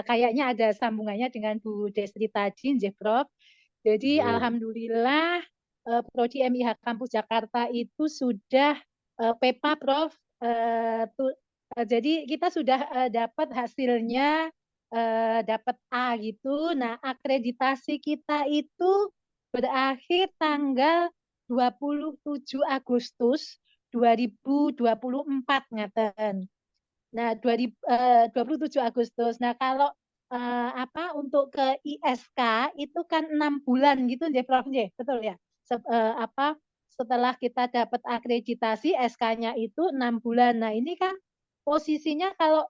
kayaknya ada sambungannya dengan Bu Destri tadi, Prof. Jadi alhamdulillah Prodi MIH Kampus Jakarta itu sudah PEPA, Prof. Jadi kita sudah dapat hasilnya, dapat A gitu. Nah, akreditasi kita itu berakhir tanggal 27 Agustus 2024 ngaten. Nah, 27 Agustus. Nah, kalau untuk ke ISK itu kan 6 bulan gitu nggih Prof nggih, betul ya? Setelah kita dapat akreditasi SK-nya itu 6 bulan. Nah, ini kan posisinya kalau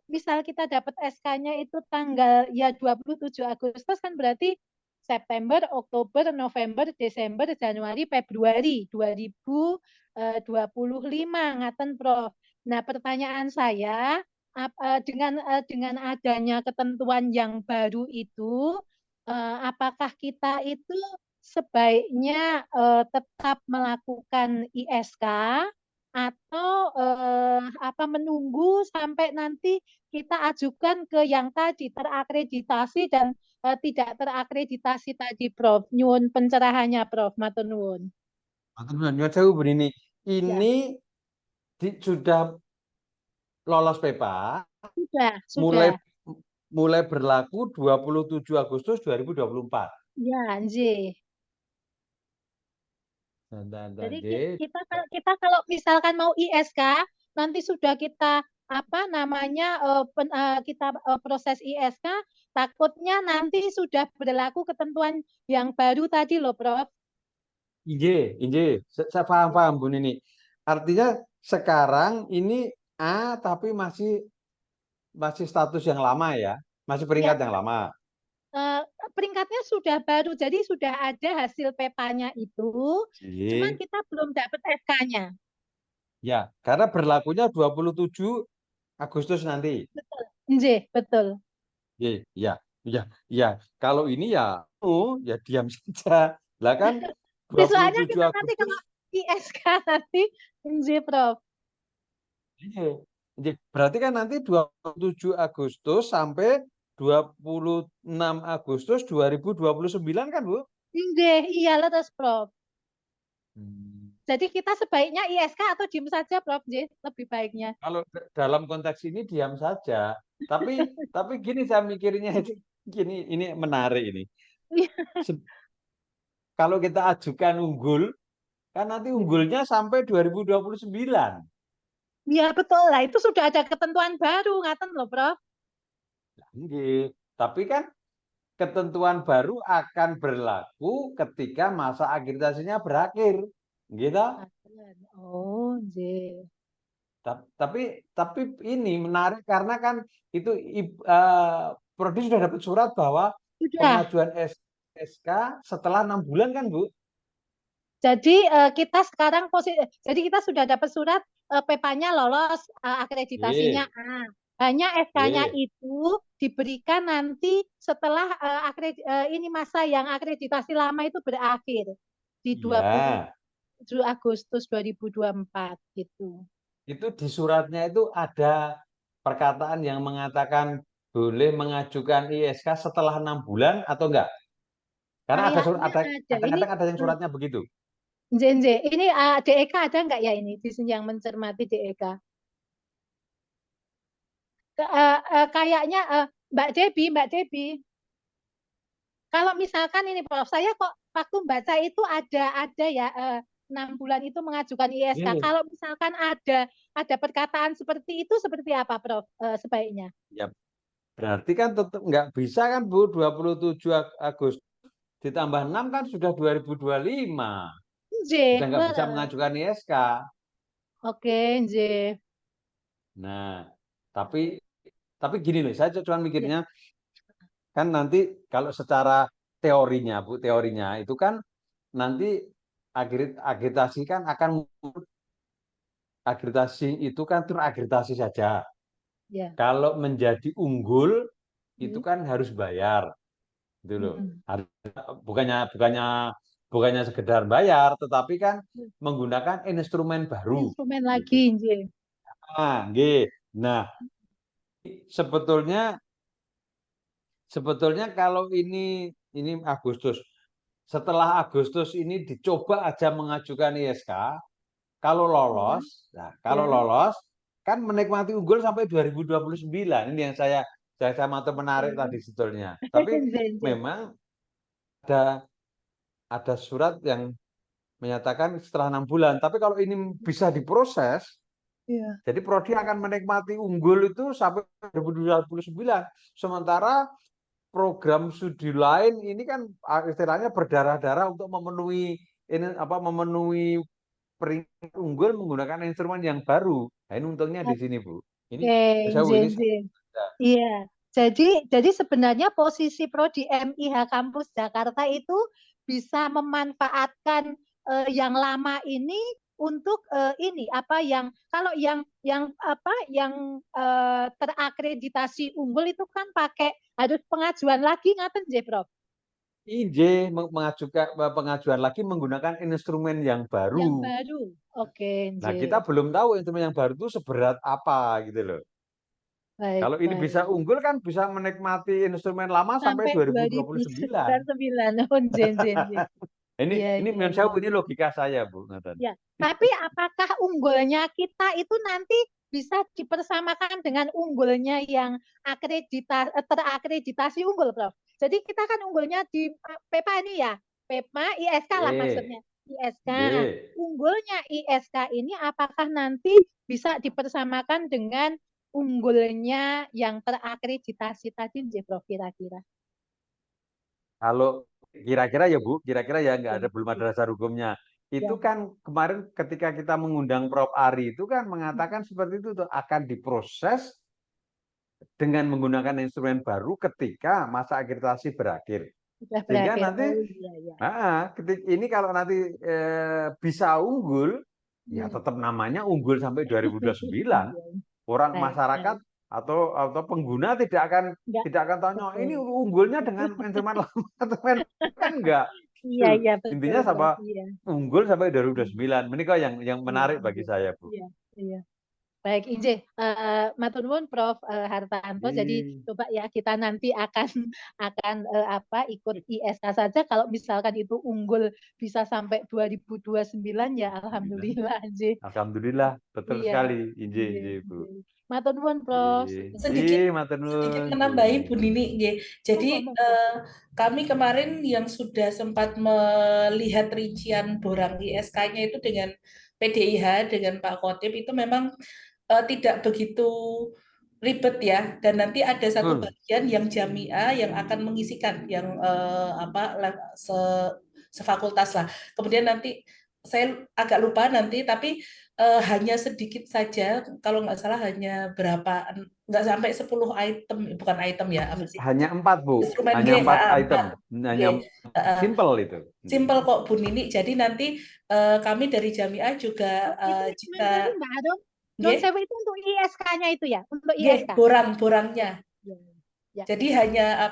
misal kita dapat SK-nya itu tanggal ya 27 Agustus kan berarti September, Oktober, November, Desember, Januari, Februari 2025 ngaten Prof. Nah, pertanyaan saya dengan adanya ketentuan yang baru itu apakah kita itu sebaiknya tetap melakukan ISK atau menunggu sampai nanti kita ajukan ke yang tadi terakreditasi dan tidak terakreditasi tadi Prof. Nyun pencerahannya Prof. Matur nuwun. Nyuwun sewu Bu Nini. Ya, Ini sudah lolos PEPA, mulai sudah. mulai berlaku 27 Agustus 2024. Ya, nggih. Dan Jadi nggih. kita kalau misalkan mau ISK nanti sudah kita kita proses ISK takutnya nanti sudah berlaku ketentuan yang baru tadi loh Prof. Inje, saya paham Bu Nini. Artinya sekarang ini A tapi masih status yang lama ya, masih Ya, peringkat yang lama. peringkatnya sudah baru jadi sudah ada hasil PEPA-nya itu, cuman Inje. kita belum dapat SK-nya. Ya, karena berlakunya 27 Agustus nanti. Nggih, betul. Ya, ya, ya. Kalau ini ya, ya diam saja. Lah kan Soalnya 27 kita nanti Agustus. kalau ISK nanti nggih Prof. Iya. Berarti kan nanti 27 Agustus sampai 26 Agustus 2029 kan, Bu? Nggih, iya leres Prof. Hmm. Jadi kita sebaiknya ISK atau diem saja, Prof. J, lebih baiknya. Kalau dalam konteks ini diam saja. Tapi gini saya mikirnya gini, ini menarik ini. Kalau kita ajukan unggul, kan nanti unggulnya sampai 2029. Iya, betul lah. Itu sudah ada ketentuan baru, ngaten loh, Prof. Nggih. Tapi kan ketentuan baru akan berlaku ketika masa akreditasinya berakhir. Gitu. Oh, J. Tapi ini menarik karena kan itu Prodi sudah dapat surat bahwa Sudah. pengajuan SK setelah 6 bulan kan, Bu? Jadi jadi kita sudah dapat surat PEPA-nya lolos, akreditasinya Iya, A. Hanya SK-nya iya, itu diberikan nanti setelah ini masa yang akreditasi lama itu berakhir di iya. 27 Agustus 2024 gitu. Itu di suratnya itu ada perkataan yang mengatakan boleh mengajukan ISK setelah 6 bulan atau enggak? Karena ada surat, Kayaknya ada ada. Ini kadang-kadang ada yang suratnya begitu. JNJ. Ini DEK ada nggak ya ini di sini yang mencermati DEK? Kayaknya Mbak Debbie. Kalau misalkan ini Prof, saya kok waktu baca itu ada ya 6 bulan itu mengajukan ISK. Iya. Kalau misalkan ada perkataan seperti itu seperti apa Prof sebaiknya? Ya, berarti kan tetap nggak bisa kan, Bu, 27 Agustus ditambah 6 kan sudah 2025. Sudah J, nggak bisa mengajukan ISK. oke, J. Nah, tapi gini loh, saya cuma Ya, mikirnya kan nanti kalau secara teorinya, Bu, teorinya itu kan nanti akreditasi kan akan akreditasi itu kan terakreditasi saja. ya. Kalau menjadi unggul itu Hmm. kan harus bayar, gitu loh. Hmm. Bukannya bukannya bukannya sekedar bayar, tetapi kan menggunakan instrumen baru. Instrumen Gitu. lagi, J. Nah, sebetulnya kalau ini Agustus, setelah Agustus ini dicoba aja mengajukan ISK, kalau Ya, kalau ya. lolos kan menikmati unggul sampai 2029. Ini yang saya matur menarik tadi sebetulnya. Tapi J, J. memang ada surat yang menyatakan setelah 6 bulan. Tapi kalau ini bisa diproses, Iya. jadi prodi akan menikmati unggul itu sampai 2029. Sementara program studi lain ini kan istilahnya berdarah-darah untuk memenuhi memenuhi peringkat unggul menggunakan instrumen yang baru. Nah, ini untungnya di sini, Bu. Ini Oke, saya ini JJ. Iya. Jadi sebenarnya posisi prodi MIH Kampus Jakarta itu bisa memanfaatkan yang lama ini untuk ini apa yang kalau yang terakreditasi unggul itu kan pakai harus pengajuan lagi ngaten nggih, Prof. IJ mengajukan pengajuan lagi menggunakan instrumen yang Yang baru. baru. Oke, Nah, nggih. kita belum tahu instrumen yang baru itu seberat apa gitu loh. Baik, Kalau ini baik. bisa unggul kan bisa menikmati instrumen lama sampai 2029. 2029. Oh, JJ. Ini Iya, ini iya, menurut saya iya. ini logika saya, Bu. Ya, tapi apakah unggulnya kita itu nanti bisa dipersamakan dengan unggulnya yang terakreditasi unggul, Prof? Jadi kita kan unggulnya di PEPA ini ya, PEPA ISK lah maksudnya. ISK. Unggulnya ISK ini apakah nanti bisa dipersamakan dengan unggulnya yang terakreditasi tadi, Prof, kira-kira? Kalau kira-kira ya, Bu, kira-kira ya nggak ada, Ya, belum ada dasar hukumnya. Itu ya. kan kemarin ketika kita mengundang Prof. Ari itu kan mengatakan seperti itu tuh, akan diproses dengan menggunakan instrumen baru ketika masa akreditasi berakhir. Sudah Sehingga berakhir. nanti Oh, iya, iya. ini kalau nanti bisa unggul, ya tetap namanya unggul sampai 2029. Orang Baik, masyarakat atau pengguna tidak akan tanya betul. ini unggulnya dengan instrumen lama atau kan enggak. Iya, iya, betul. Intinya sama Iya. unggul sampai 2029. Menikah yang menarik bagi saya, Bu. Iya, iya. Baik, Inje, matur nuwun Prof. Hartanto. Jadi coba ya kita nanti akan ikut ISK saja. Kalau misalkan itu unggul bisa sampai 2029 ya alhamdulillah, Inje. Alhamdulillah, betul Iya. sekali, Inje, Iya, Bu. iya. Matur nuwun Prof. Sedikit matur sedikit nuwun. menambahi Bu Nini, nggih. Jadi kami kemarin yang sudah sempat melihat rincian borang ISK-nya itu dengan PDIH dengan Pak Khotib itu memang tidak begitu ribet ya, dan nanti ada satu bagian yang jamiah yang akan mengisikan yang sefakultas lah. Kemudian nanti saya agak lupa nanti, tapi hanya sedikit saja, kalau nggak salah hanya berapa, nggak sampai 10 item, bukan item ya, apa sih? Hanya 4, Bu. Instrumen Hanya G, 4 item. Hanya simple itu. Simple kok Bu Nini. Jadi nanti kami dari Jamiah juga jika Mbak Arum, non sewu itu untuk ISK-nya itu ya, untuk ISK. Borang-borangnya. Ya. Jadi hanya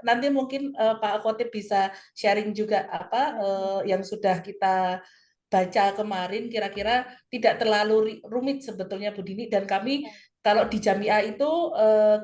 nanti mungkin Pak Khotib bisa sharing juga yang sudah kita baca kemarin, kira-kira tidak terlalu rumit sebetulnya Bu Dini, dan kami kalau di Jamiah itu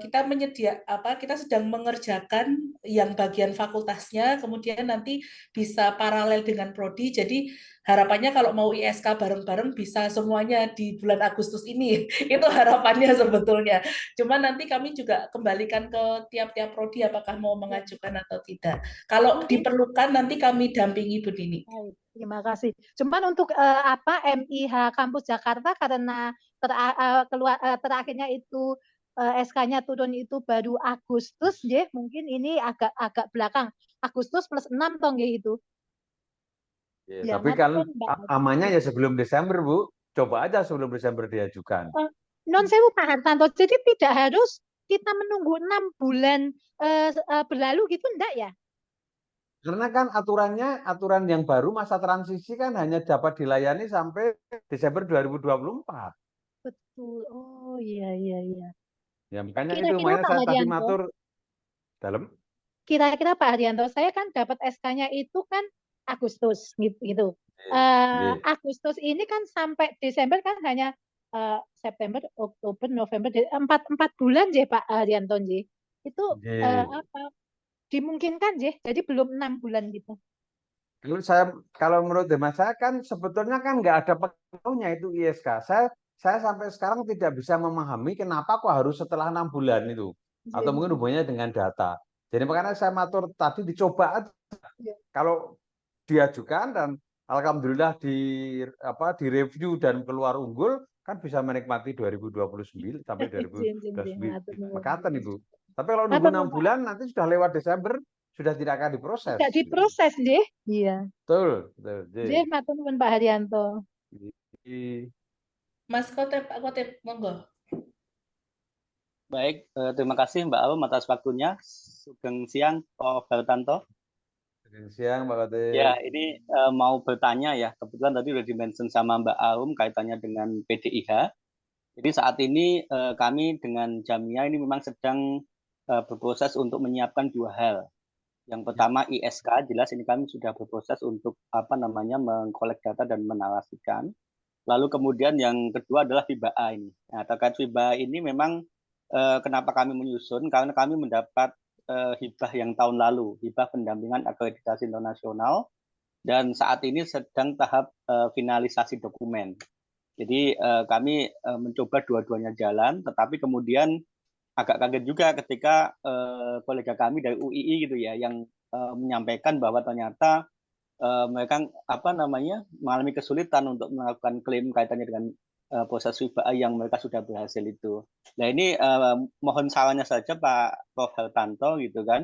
kita sedang mengerjakan yang bagian fakultasnya, kemudian nanti bisa paralel dengan prodi. Jadi harapannya kalau mau ISK bareng-bareng bisa semuanya di bulan Agustus ini. Itu harapannya sebetulnya. Cuma nanti kami juga kembalikan ke tiap-tiap prodi apakah mau mengajukan atau tidak. Kalau diperlukan nanti kami dampingi Bu Dini. Terima kasih. Cuman untuk MIH Kampus Jakarta karena terakhirnya itu SK-nya turun itu baru Agustus, ya mungkin ini agak belakang. Agustus plus 6 toh itu. Ya, tapi kalau amannya ya sebelum Desember, Bu. Coba aja sebelum Desember diajukan. Non sewu Pak Hartanto, jadi tidak harus kita menunggu 6 bulan berlalu gitu, enggak ya? Karena kan aturan yang baru masa transisi kan hanya dapat dilayani sampai Desember 2024. Betul. Oh iya, iya, iya. Ya makanya itu makanya saya tadi matur dalam. Kira-kira Pak Haryanto, saya kan dapat SK-nya itu kan Agustus gitu. Agustus ini kan sampai Desember kan hanya September, Oktober, November, 4 bulan ya Pak Haryanto. Itu dimungkinkan jadi belum 6 bulan gitu. Kalau menurut hemat saya kan sebetulnya kan nggak ada pengaruhnya itu ISK. Saya sampai sekarang tidak bisa memahami kenapa kok harus setelah 6 bulan itu, atau mungkin hubungannya dengan data. Jadi makanya saya matur tadi dicoba aja. Kalau diajukan dan alhamdulillah direview dan keluar unggul, kan bisa menikmati 2029 sampai Jin, jin, jin, 2029 matur nuwun. mekaten Ibu. Tapi kalau nunggu Matur 6 nuwun, Pak. bulan nanti sudah lewat Desember sudah tidak akan diproses. Tidak diproses, nggih. Iya. Betul, betul. Nggih, matur nuwun Pak Haryanto. Mas Kotep, Pak Kotep, monggo. Baik, terima kasih Mbak Aum atas waktunya. Sugeng siang, Prof. Hartanto. Selamat siang, Pak Kotip. Ya, ini mau bertanya ya. Kebetulan tadi sudah dimention sama Mbak Aum kaitannya dengan PDIH. Jadi saat ini kami dengan Jamia ini memang sedang berproses untuk menyiapkan dua hal. Yang pertama ISK, jelas ini kami sudah berproses untuk mengkolek data dan menarasikan. Lalu kemudian yang kedua adalah FIBA ini. Nah, terkait FIBA ini memang kenapa kami menyusun? Karena kami mendapat hibah yang tahun lalu, hibah pendampingan akreditasi internasional, dan saat ini sedang tahap finalisasi dokumen. Jadi kami mencoba dua-duanya jalan, tetapi kemudian agak kaget juga ketika kolega kami dari UII gitu ya, yang menyampaikan bahwa ternyata mereka mengalami kesulitan untuk melakukan klaim kaitannya dengan proses FIBA yang mereka sudah berhasil itu. Nah ini mohon sarannya saja Pak Prof. Hartanto gitu kan.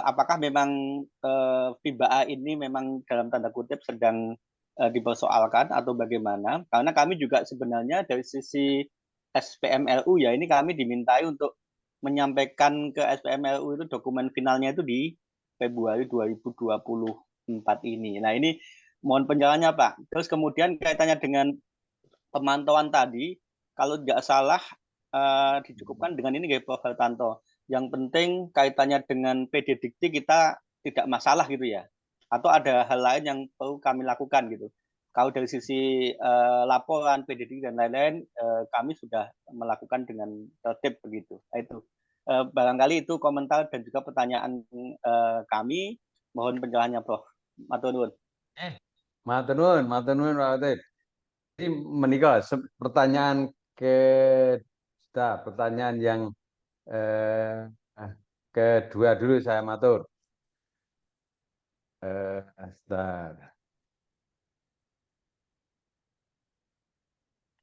Apakah memang FIBA ini memang dalam tanda kutip sedang dipersoalkan atau bagaimana? Karena kami juga sebenarnya dari sisi SPMLU ya ini kami dimintai untuk menyampaikan ke SPMLU itu dokumen finalnya itu di Februari 2024 ini. Nah ini mohon penjelasannya Pak. Terus kemudian kaitannya dengan pemantauan tadi, kalau tidak salah dicukupkan dengan ini Prof. Hartanto. Yang penting kaitannya dengan PD Dikti kita tidak masalah gitu ya. Atau ada hal lain yang perlu kami lakukan gitu. Kalau dari sisi laporan PD Dikti dan lain-lain, kami sudah melakukan dengan tertib begitu. Itu barangkali itu komentar dan juga pertanyaan kami. Mohon penjelasannya Prof. Matur nuwun. Matur nuwun Pak Kotip. Ini menikah pertanyaan pertanyaan yang kedua dulu saya matur.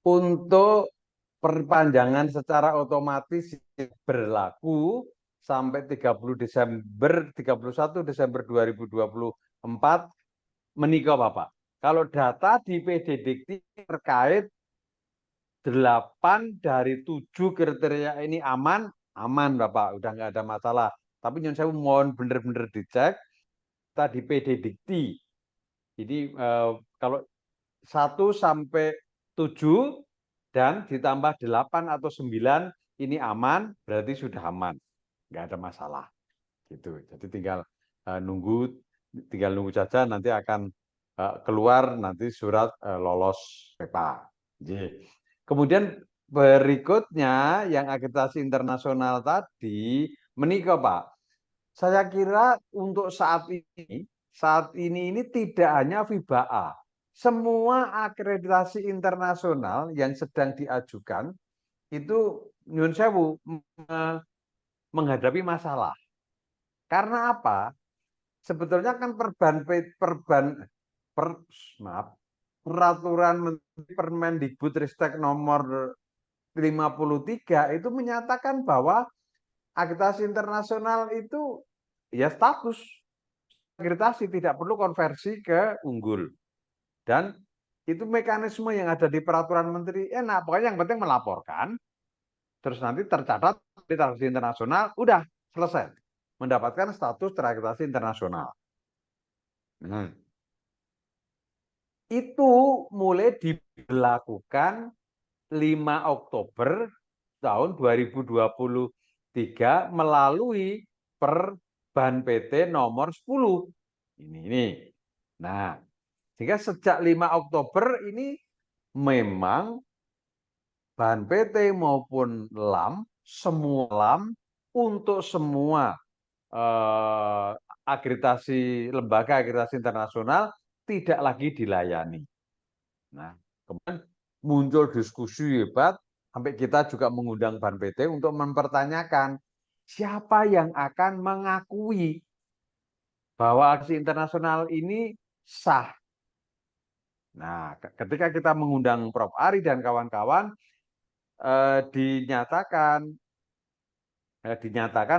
Untuk perpanjangan secara otomatis berlaku sampai 31 Desember 2024 menikah Bapak. Kalau data di PD Dikti terkait 8 dari 7 kriteria ini aman Bapak, udah nggak ada masalah. Tapi nyun saya mohon bener-bener dicek tadi PD Dikti. Jadi kalau 1 sampai 7 dan ditambah 8 atau 9 ini aman, berarti sudah aman, nggak ada masalah. Gitu. Jadi tinggal nunggu saja nanti akan keluar nanti surat lolos PEPA. Kemudian berikutnya yang akreditasi internasional tadi menikah Pak. Saya kira untuk saat ini tidak hanya FIBA. Semua akreditasi internasional yang sedang diajukan itu nyun sewu menghadapi masalah. Karena apa? Sebetulnya kan peraturan Menteri Permendikbudristek nomor 53 itu menyatakan bahwa akreditasi internasional itu ya status akreditasi, tidak perlu konversi ke unggul. Dan itu mekanisme yang ada di peraturan menteri enak, pokoknya yang penting melaporkan, terus nanti tercatat di akreditasi internasional, udah selesai mendapatkan status terakreditasi internasional. Itu mulai diberlakukan 5 Oktober tahun 2023 melalui Perban PT nomor 10. Ini. Nah, sehingga sejak 5 Oktober ini memang Ban PT maupun LAM, semua LAM untuk semua lembaga akreditasi internasional tidak lagi dilayani. Nah, kemudian muncul diskusi hebat, sampai kita juga mengundang Ban PT untuk mempertanyakan siapa yang akan mengakui bahwa aksi internasional ini sah Nah, ketika kita mengundang Prof. Ari dan kawan-kawan, dinyatakan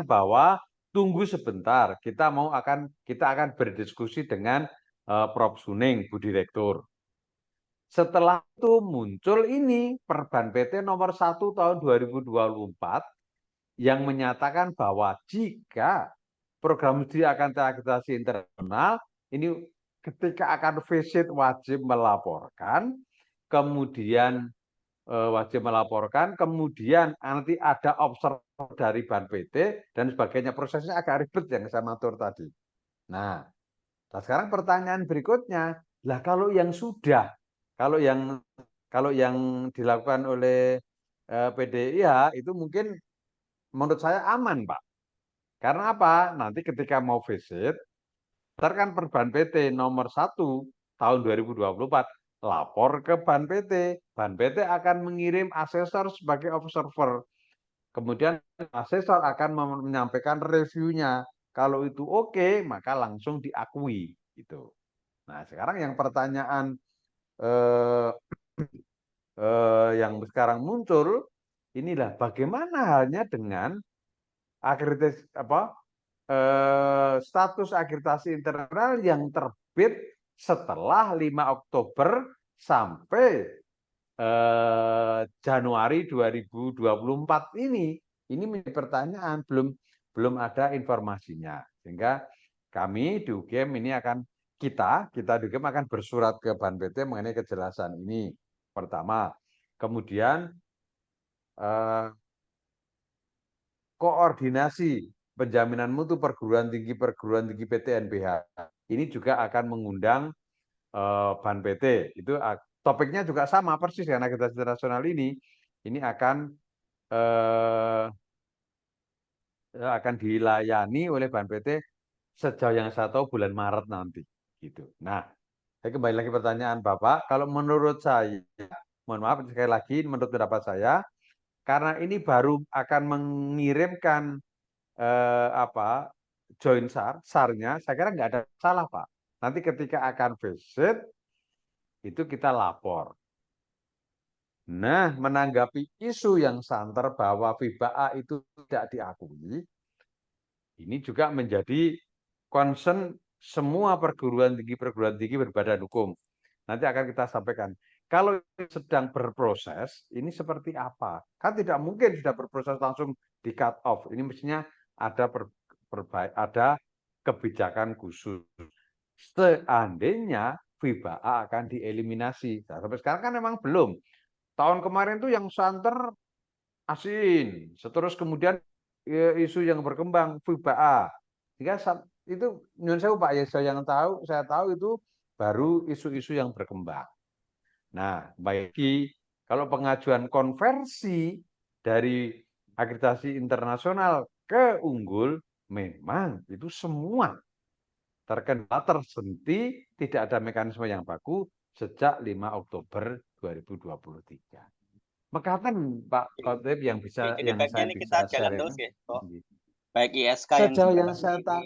bahwa tunggu sebentar, kita akan berdiskusi dengan Prof. Suning, Bu Direktur. Setelah itu muncul ini Perban PT nomor 1 tahun 2024 yang menyatakan bahwa jika program studi akreditasi internasional ini ketika akan visit wajib melaporkan, kemudian nanti ada observer dari Ban PT dan sebagainya. Prosesnya agak ribet yang saya matur tadi. Nah, sekarang pertanyaan berikutnya, lah kalau yang dilakukan oleh PDIH itu mungkin menurut saya aman, Pak. Karena apa? Nanti ketika mau visit, kan Perban PT nomor 1 tahun 2024 lapor ke Ban PT. Ban PT akan mengirim asesor sebagai observer. Kemudian asesor akan menyampaikan reviewnya. Kalau itu oke, maka langsung diakui. Gitu. Nah, sekarang yang pertanyaan yang sekarang muncul, inilah bagaimana halnya dengan status akreditasi internasional yang terbit setelah 5 Oktober sampai Januari 2024 ini menjadi pertanyaan, belum ada informasinya. Sehingga kami di UGM ini kita di UGM akan bersurat ke Ban PT mengenai kejelasan ini. Pertama, kemudian koordinasi penjaminan mutu perguruan tinggi PTNBH ini juga akan mengundang Ban PT. Itu topiknya juga sama persis dengan akreditasi internasional ini akan dilayani oleh Ban PT sejauh yang saya tahu bulan Maret nanti. Gitu. Nah, saya kembali lagi pertanyaan Bapak, kalau menurut saya, mohon maaf sekali lagi, menurut pendapat saya, karena ini baru akan mengirimkan join SAR-nya, saya kira nggak ada salah, Pak. Nanti ketika akan visit, itu kita lapor. Nah, menanggapi isu yang santer bahwa FIBA itu tidak diakui, ini juga menjadi concern semua perguruan tinggi berbadan hukum. Nanti akan kita sampaikan. Kalau sedang berproses, ini seperti apa? Kan tidak mungkin sudah berproses langsung di cut off. Ini mestinya ada ada kebijakan khusus. Seandainya FIBA akan dieliminasi. Nah, sampai sekarang kan memang belum. Tahun kemarin tuh yang santer asin. Terus kemudian isu yang berkembang FIBA. Sehingga itu nyun sewu Pak ya, saya tahu itu baru isu-isu yang berkembang. Nah, bagi kalau pengajuan konversi dari akreditasi internasional ke unggul, memang itu semua terkendala tersentuh, tidak ada mekanisme yang baku sejak 5 Oktober 2023. Mekaten Pak Khotib yang Jadi baiknya ini kita jalan terus ya, Prof. Baik ISK sejauh yang saya tahu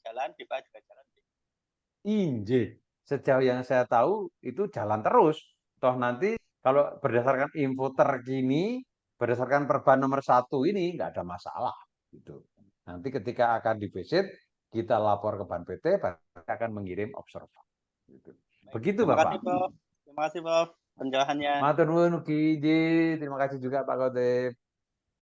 jalan, FIBA juga jalan. Injih, sejauh yang saya tahu itu jalan terus. Toh nanti kalau berdasarkan info terkini, berdasarkan Perban nomor 1 ini nggak ada masalah. Gitu. Nanti ketika akan divisit, kita lapor ke Ban PT akan mengirim observer. Gitu. Begitu Terima Bapak. kasih Prof. Terima kasih Prof. Penjelasannya. Matur nuwun ugi, terima kasih juga Pak Khotib.